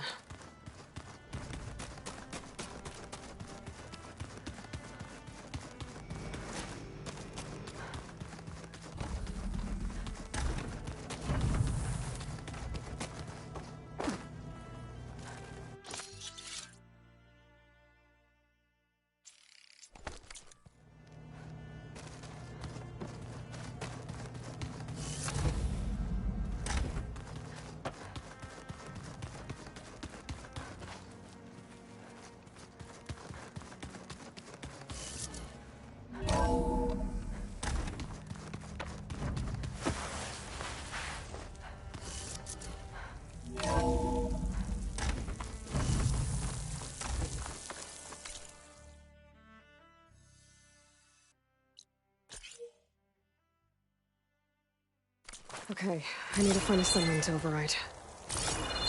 Speaker 1: Okay, I need to find a sunwing to override.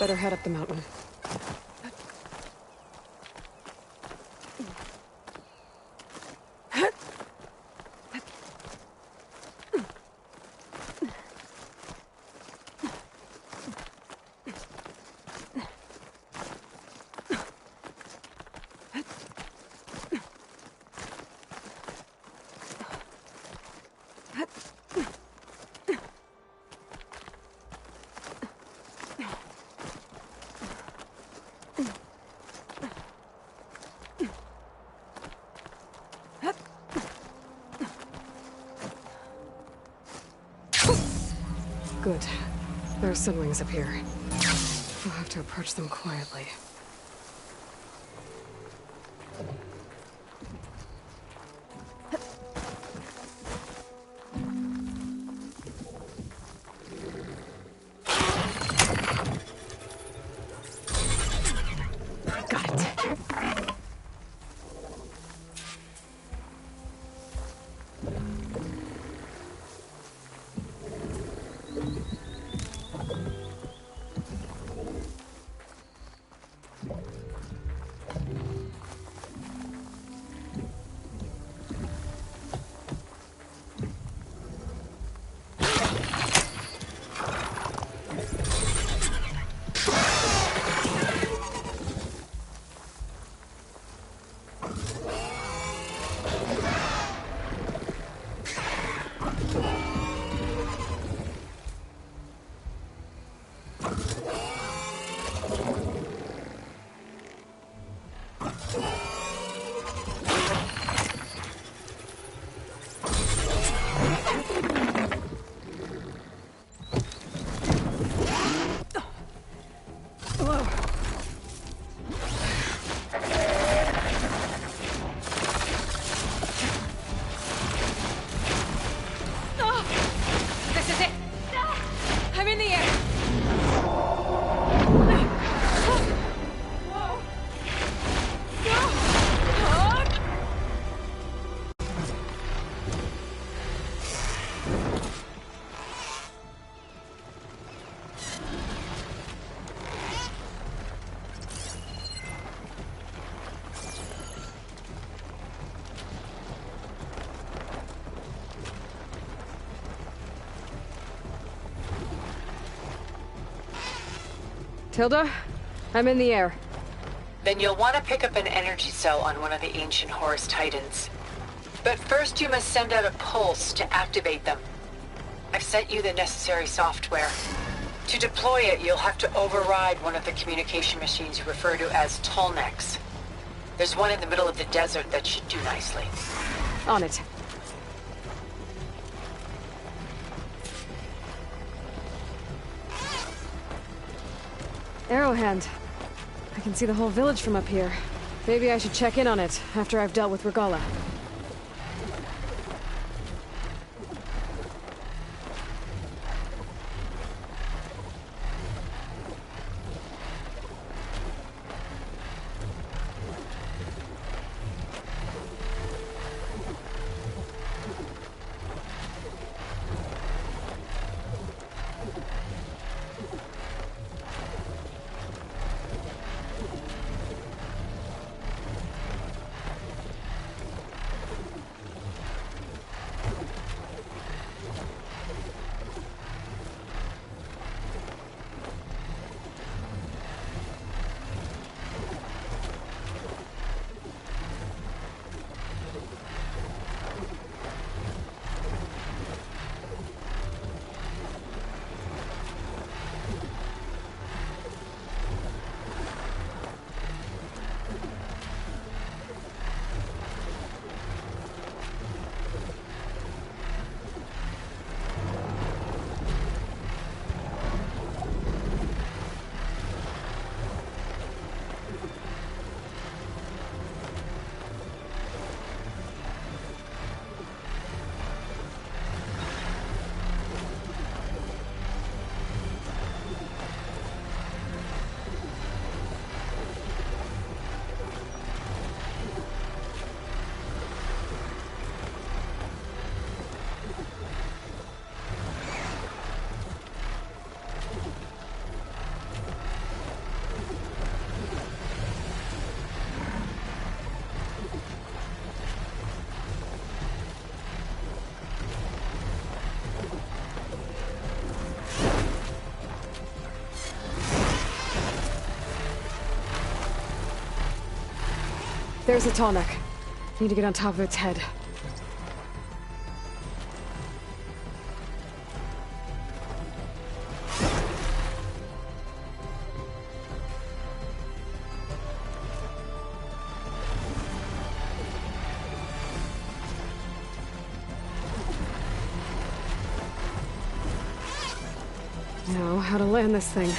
Speaker 1: Better head up the mountain. Good. There are sunwings up here. I'll have to approach them quietly. Got it. Tilda, I'm in the air.
Speaker 2: Then you'll want to pick up an energy cell on one of the ancient Horus Titans. But first you must send out a pulse to activate them. I've sent you the necessary software. To deploy it, you'll have to override one of the communication machines you refer to as Tallnecks. There's one in the middle of the desert that should do nicely.
Speaker 1: On it. Arrowhand. I can see the whole village from up here. Maybe I should check in on it after I've dealt with Regala. There's a tall neck. Need to get on top of its head. Now, how to land this thing.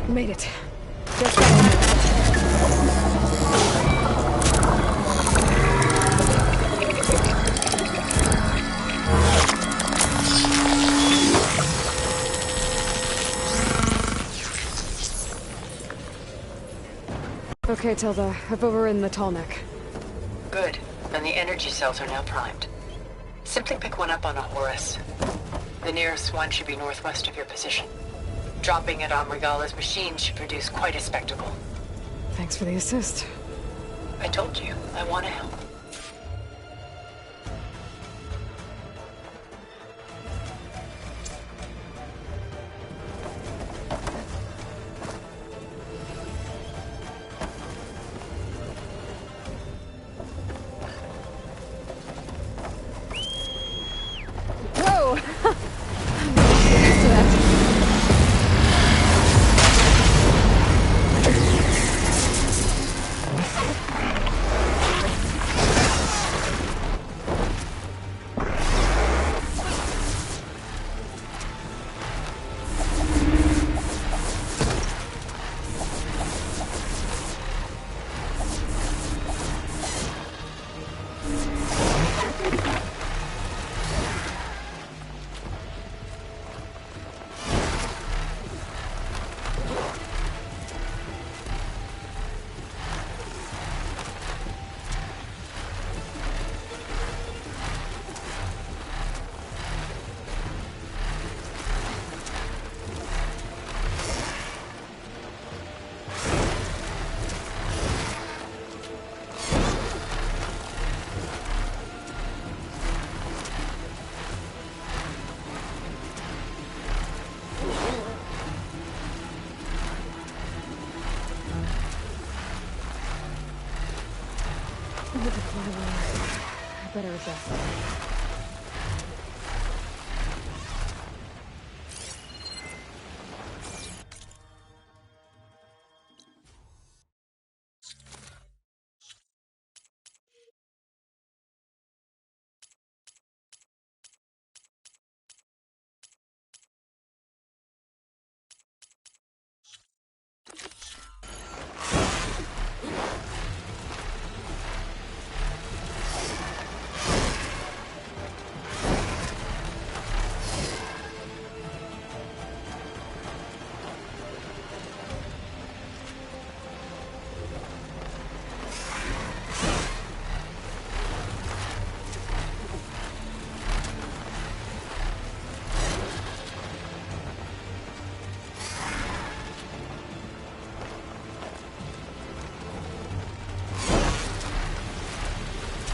Speaker 1: Made it. Just got on Okay, Tilda. I've overridden the tall neck.
Speaker 2: Good. And the energy cells are now primed. Simply pick one up on a Horus. The nearest one should be northwest of your position. Dropping it on Regala's machine should produce quite a spectacle.
Speaker 1: Thanks for the assist.
Speaker 2: I told you, I want to help.
Speaker 1: Whoa! With the fly, I better adjust.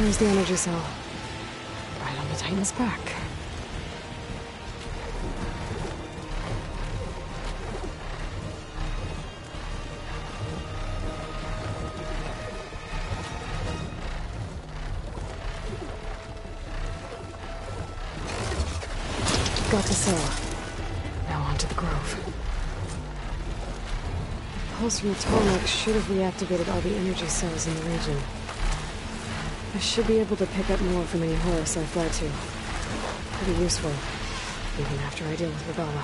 Speaker 1: Where's the energy cell? Right on the Titan's back. Got to cell. Now on to the Grove. The pulse from the Tallneck should have reactivated all the energy cells in the region. I should be able to pick up more from any horse I fly to. Pretty useful, even after I deal with Regala.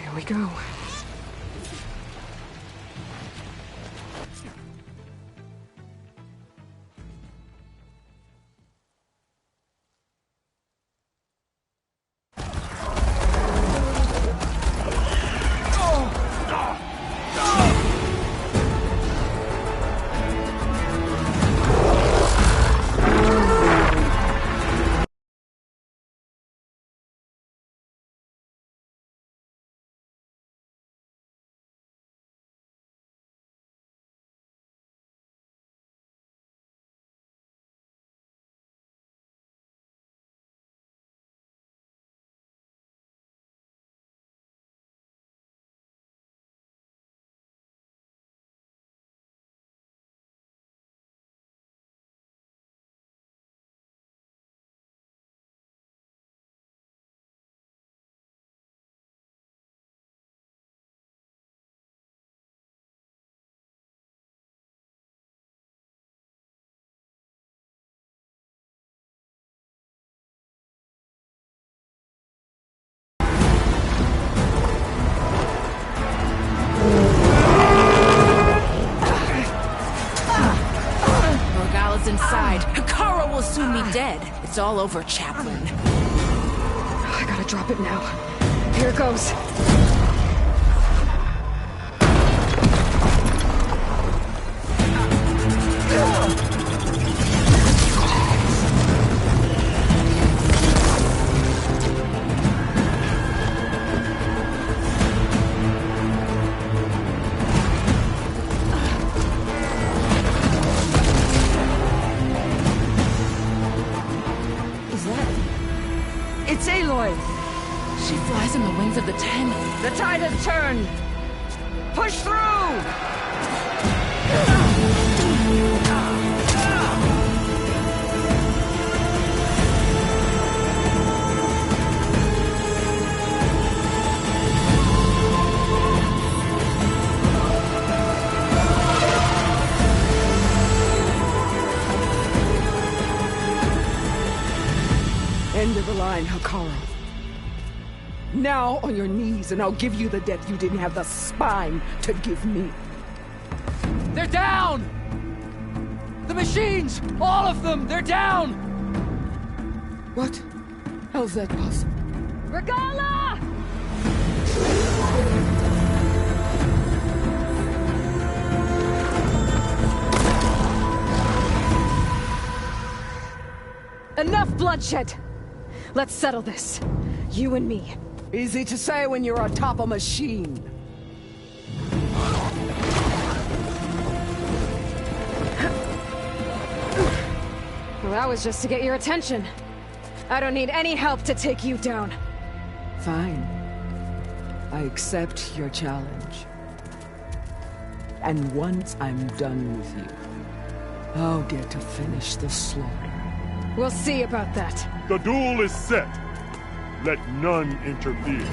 Speaker 1: Here we go.
Speaker 17: Inside. Hikaru will soon be dead. It's all over, Chaplain.
Speaker 1: I gotta drop it now. Here it goes.
Speaker 17: It's Aloy! She flies in the wings of the Ten. The tide has turned! Push through!
Speaker 18: End of the line, Hikaru. Now on your knees, and I'll give you the death you didn't have the spine to give me.
Speaker 17: They're down!
Speaker 14: The machines! All of them! They're down!
Speaker 18: What? How's that possible?
Speaker 1: Regala! Enough bloodshed! Let's settle this. You and me.
Speaker 18: Easy to say when you're atop a machine.
Speaker 1: Well, that was just to get your attention. I don't need any help to take you down.
Speaker 18: Fine. I accept your challenge. And once I'm done with you, I'll get to finish the slaughter.
Speaker 1: We'll see about that.
Speaker 6: The duel is set. Let none interfere.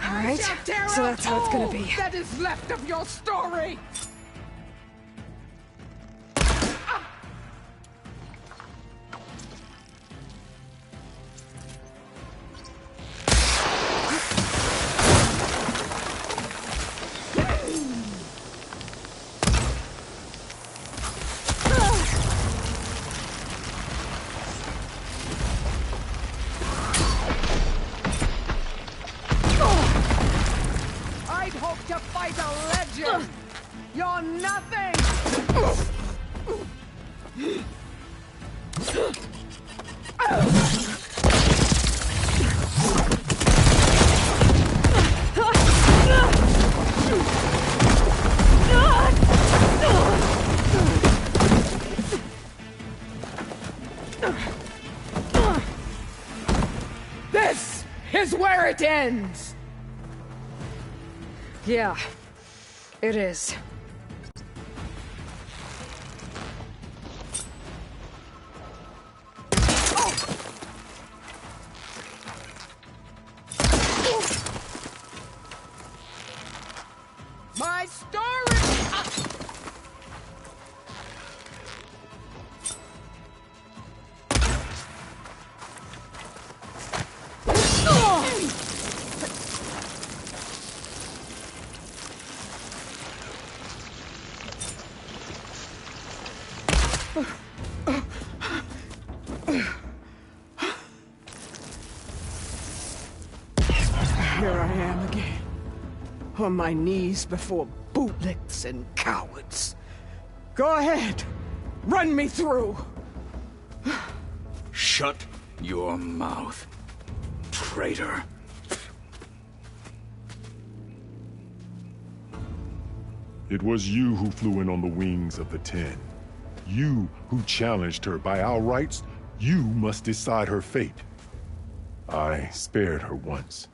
Speaker 1: Alright, so that's how it's gonna be.
Speaker 18: That is left of your story! I'd hoped to fight a legend! You're nothing! This is where it ends!
Speaker 1: Yeah, it is.
Speaker 18: My story! Here I am again, on my knees before bootlicks and cowards. Go ahead, run me through.
Speaker 8: Shut your mouth, traitor.
Speaker 6: It was you who flew in on the wings of the 10. You who challenged her. By our rights, you must decide her fate. I spared her once.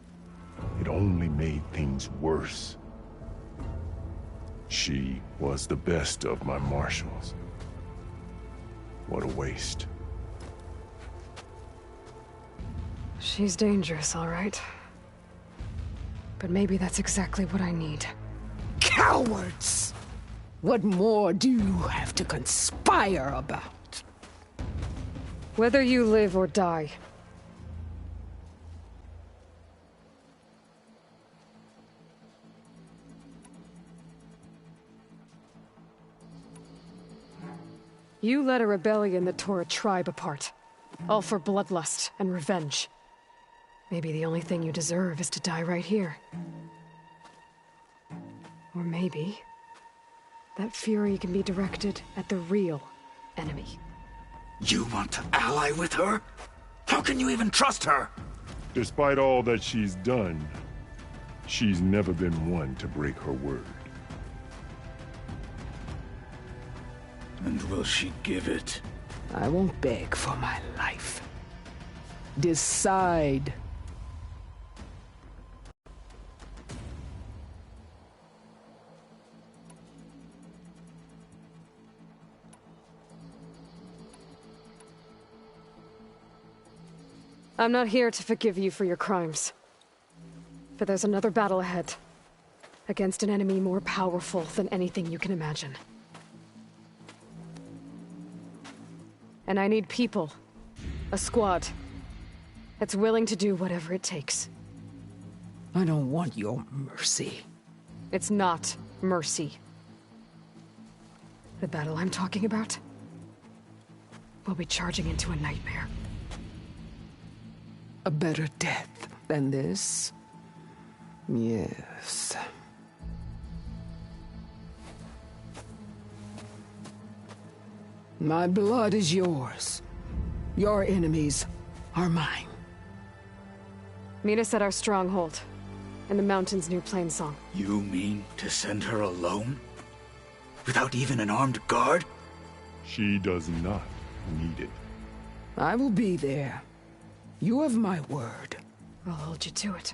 Speaker 6: It only made things worse. She was the best of my marshals. What a waste.
Speaker 1: She's dangerous, all right. But maybe that's exactly what I need.
Speaker 18: Cowards! What more do you have to conspire about?
Speaker 1: Whether you live or die. You led a rebellion that tore a tribe apart. All for bloodlust and revenge. Maybe the only thing you deserve is to die right here. Or maybe that fury can be directed at the real enemy.
Speaker 8: You want to ally with her? How can you even trust her?
Speaker 6: Despite all that she's done, she's never been one to break her word.
Speaker 8: And will she give it?
Speaker 18: I won't beg for my life. Decide.
Speaker 1: I'm not here to forgive you for your crimes. But there's another battle ahead. Against an enemy more powerful than anything you can imagine. And I need people. A squad. That's willing to do whatever it takes.
Speaker 18: I don't want your mercy.
Speaker 1: It's not mercy. The battle I'm talking about will be charging into a nightmare.
Speaker 18: A better death than this? Yes. My blood is yours. Your enemies are mine.
Speaker 1: Meet us at our stronghold, in the mountains near Plainsong.
Speaker 8: You mean to send her alone? Without even an armed guard?
Speaker 6: She does not need it.
Speaker 18: I will be there. You have my word.
Speaker 1: I'll hold you to it.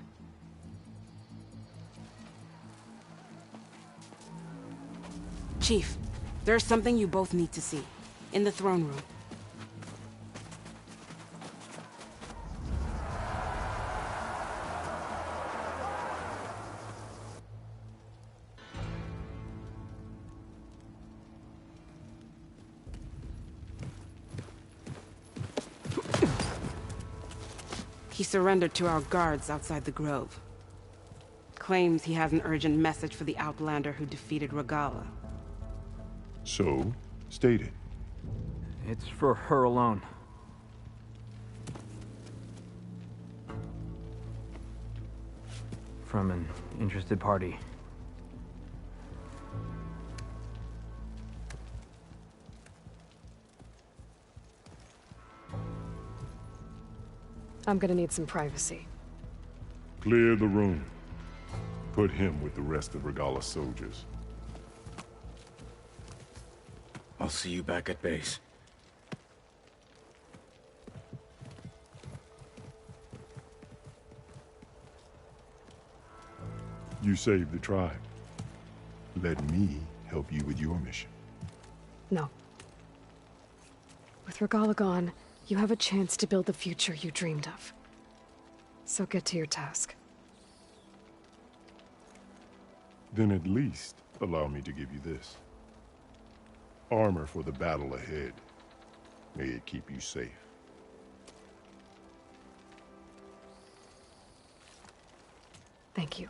Speaker 17: Chief, there's something you both need to see. In the throne room. He surrendered to our guards outside the grove. Claims he has an urgent message for the Outlander who defeated Regala.
Speaker 6: So, state it.
Speaker 4: It's for her alone. From an interested party.
Speaker 1: I'm gonna need some privacy.
Speaker 6: Clear the room. Put him with the rest of Regala's soldiers.
Speaker 8: I'll see you back at base.
Speaker 6: You saved the tribe. Let me help you with your mission.
Speaker 1: No. With Regala gone, you have a chance to build the future you dreamed of. So get to your task.
Speaker 6: Then at least allow me to give you this. Armor for the battle ahead. May it keep you safe.
Speaker 1: Thank you.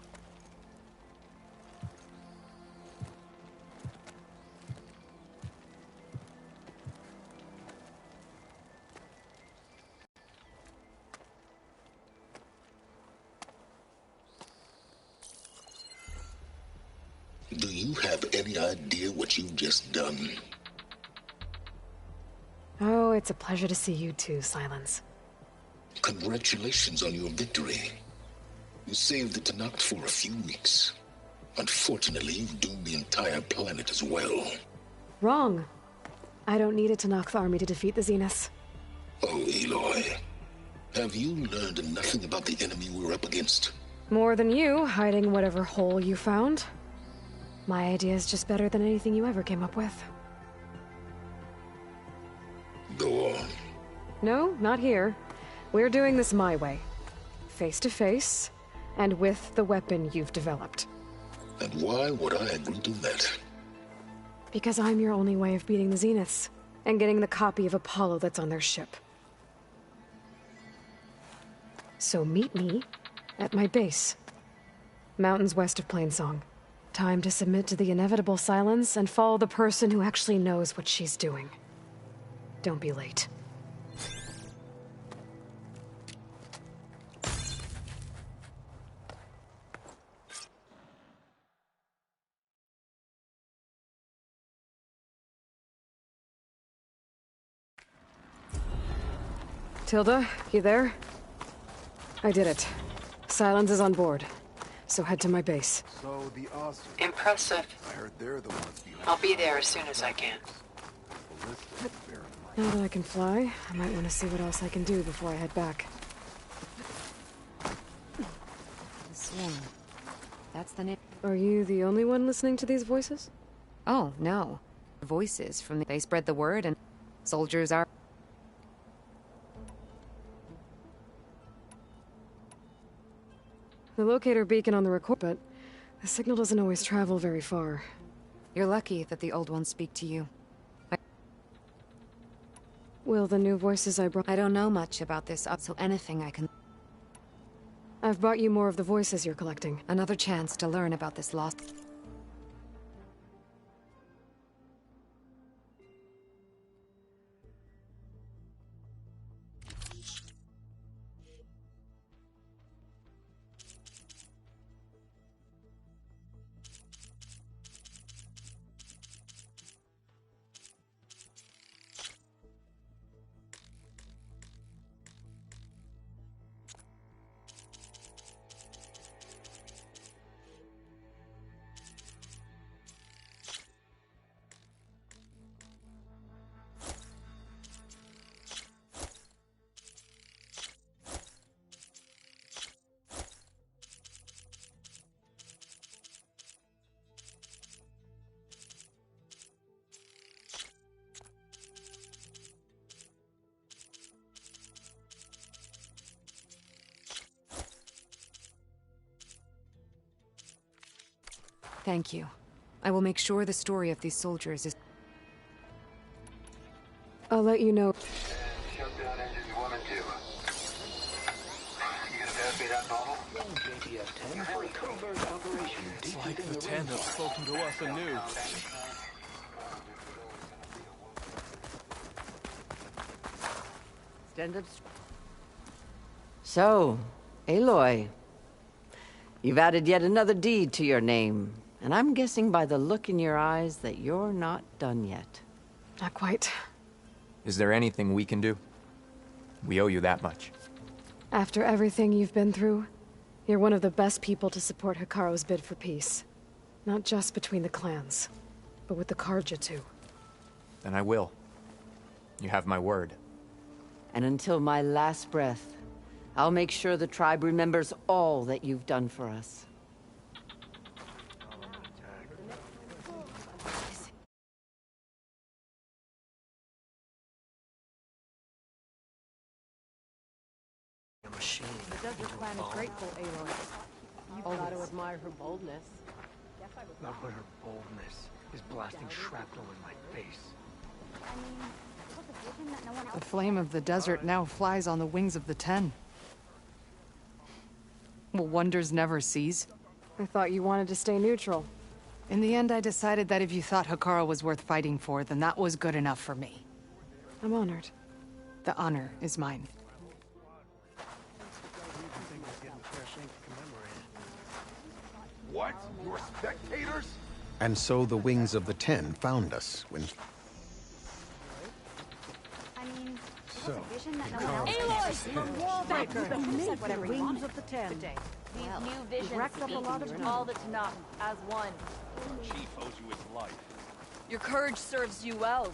Speaker 11: Do you have any idea what you've just done?
Speaker 1: Oh, it's a pleasure to see you too, Silence.
Speaker 11: Congratulations on your victory. You saved the Tenakth for a few weeks. Unfortunately, you've doomed the entire planet as well.
Speaker 1: Wrong. I don't need a Tenakth army to defeat the Zeniths.
Speaker 11: Oh, Aloy. Have you learned nothing about the enemy we're up against?
Speaker 1: More than you, hiding whatever hole you found. My idea is just better than anything you ever came up with.
Speaker 11: Go on.
Speaker 1: No, not here. We're doing this my way. Face to face, and with the weapon you've developed.
Speaker 11: And why would I agree to that?
Speaker 1: Because I'm your only way of beating the Zeniths, and getting the copy of Apollo that's on their ship. So meet me at my base. Mountains west of Plainsong. Time to submit to the inevitable silence and follow the person who actually knows what she's doing. Don't be late. Tilda, you there? I did it. Silence is on board. So head to my base.
Speaker 4: So the Austrians.
Speaker 2: Impressive.
Speaker 4: I heard they're the ones behind.
Speaker 2: I'll be there as soon as I can.
Speaker 1: Now that I can fly, I might want to see what else I can do before I head back.
Speaker 16: The Swarm. That's the name.
Speaker 1: Are you the only one listening to these voices?
Speaker 16: Oh, no. Voices from the... They spread the word and soldiers are...
Speaker 1: The locator beacon on the record, but the signal doesn't always travel very far.
Speaker 16: You're lucky that the old ones speak to you.
Speaker 1: Will the new voices I brought...
Speaker 16: I don't know much about this, so anything I can...
Speaker 1: I've brought you more of the voices you're collecting.
Speaker 16: Another chance to learn about this lost... Thank you. I will make sure the story of these soldiers is...
Speaker 1: I'll let you know.
Speaker 10: Shutdown engines 1 and 2. You gonna pass me that bottle?
Speaker 4: It's like the 10 have spoken to us anew.
Speaker 19: Stand up. So, Aloy, you've added yet another deed to your name, and I'm guessing by the look in your eyes that you're not done yet.
Speaker 1: Not quite.
Speaker 20: Is there anything we can do? We owe you that much.
Speaker 1: After everything you've been through, you're one of the best people to support Hikaru's bid for peace. Not just between the clans, but with the Carja too.
Speaker 20: Then I will. You have my word.
Speaker 19: And until my last breath, I'll make sure the tribe remembers all that you've done for us.
Speaker 17: The Desert Clan is grateful, Aloy. You've got to admire her boldness.
Speaker 4: Not when her boldness is blasting shrapnel in my face.
Speaker 17: The flame of the desert now flies on the wings of the 10. Will wonders never cease?
Speaker 1: I thought you wanted to stay neutral.
Speaker 17: In the end, I decided that if you thought Hikaru was worth fighting for, then that was good enough for me.
Speaker 1: I'm honored.
Speaker 17: The honor is mine.
Speaker 10: What? You're spectators?
Speaker 21: And so the wings of the 10 found us when...
Speaker 10: So,
Speaker 5: Whatever you want. Of the 10.
Speaker 22: These
Speaker 5: Well,
Speaker 22: new
Speaker 5: we've
Speaker 22: visions
Speaker 5: racked up a
Speaker 22: speak
Speaker 5: lot of
Speaker 22: to
Speaker 5: time.
Speaker 22: all the Tanakh as one.
Speaker 4: Chief owes you his life.
Speaker 22: Your courage serves you well.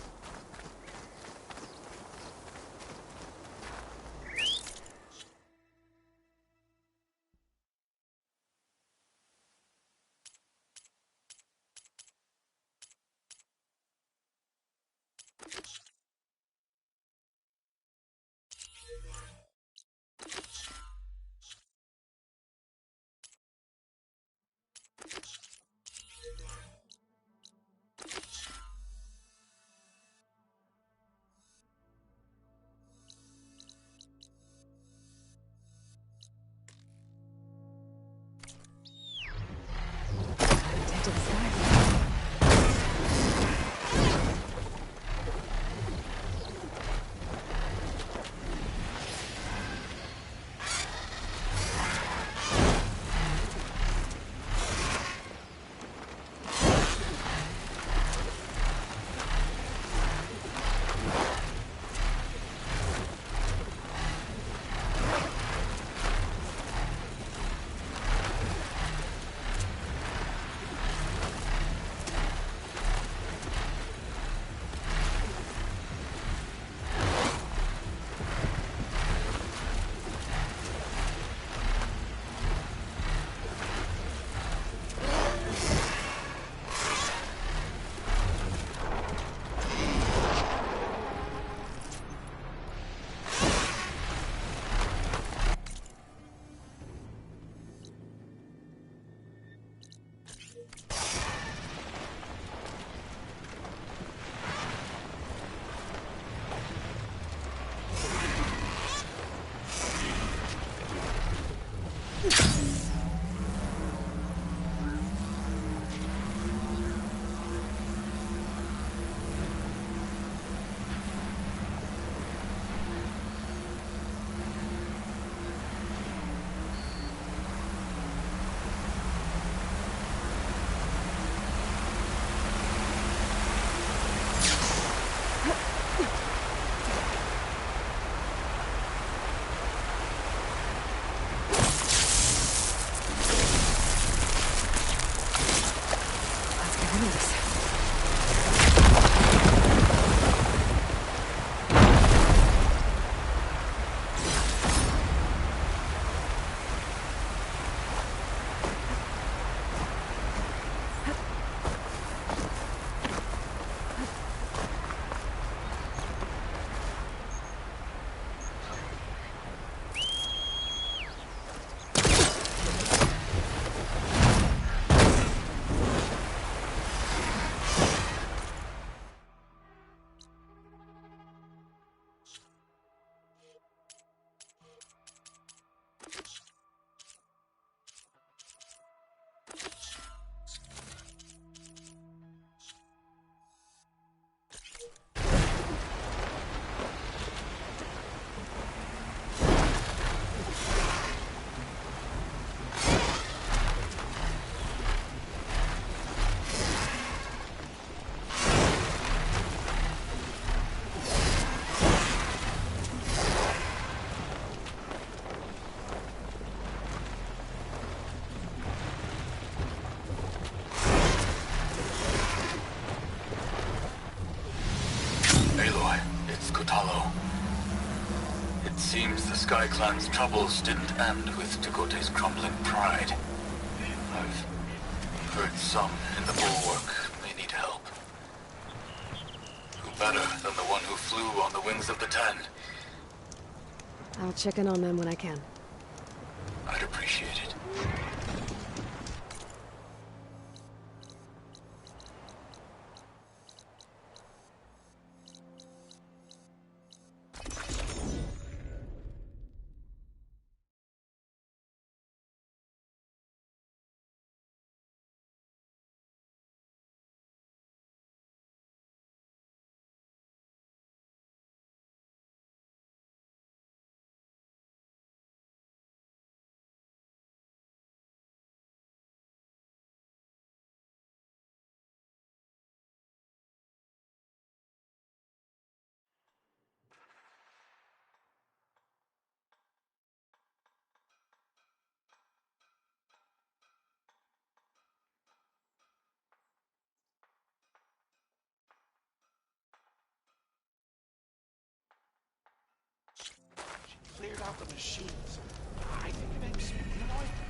Speaker 1: tunnels.
Speaker 8: It seems the Sky Clan's troubles didn't end with Tegote's crumbling pride. I've heard some in the bulwark may need help. Who better than the one who flew on the wings of the Ten?
Speaker 1: I'll check in on them when I can.
Speaker 8: I'd appreciate it.
Speaker 7: Cleared out the machines. I think it makes noise.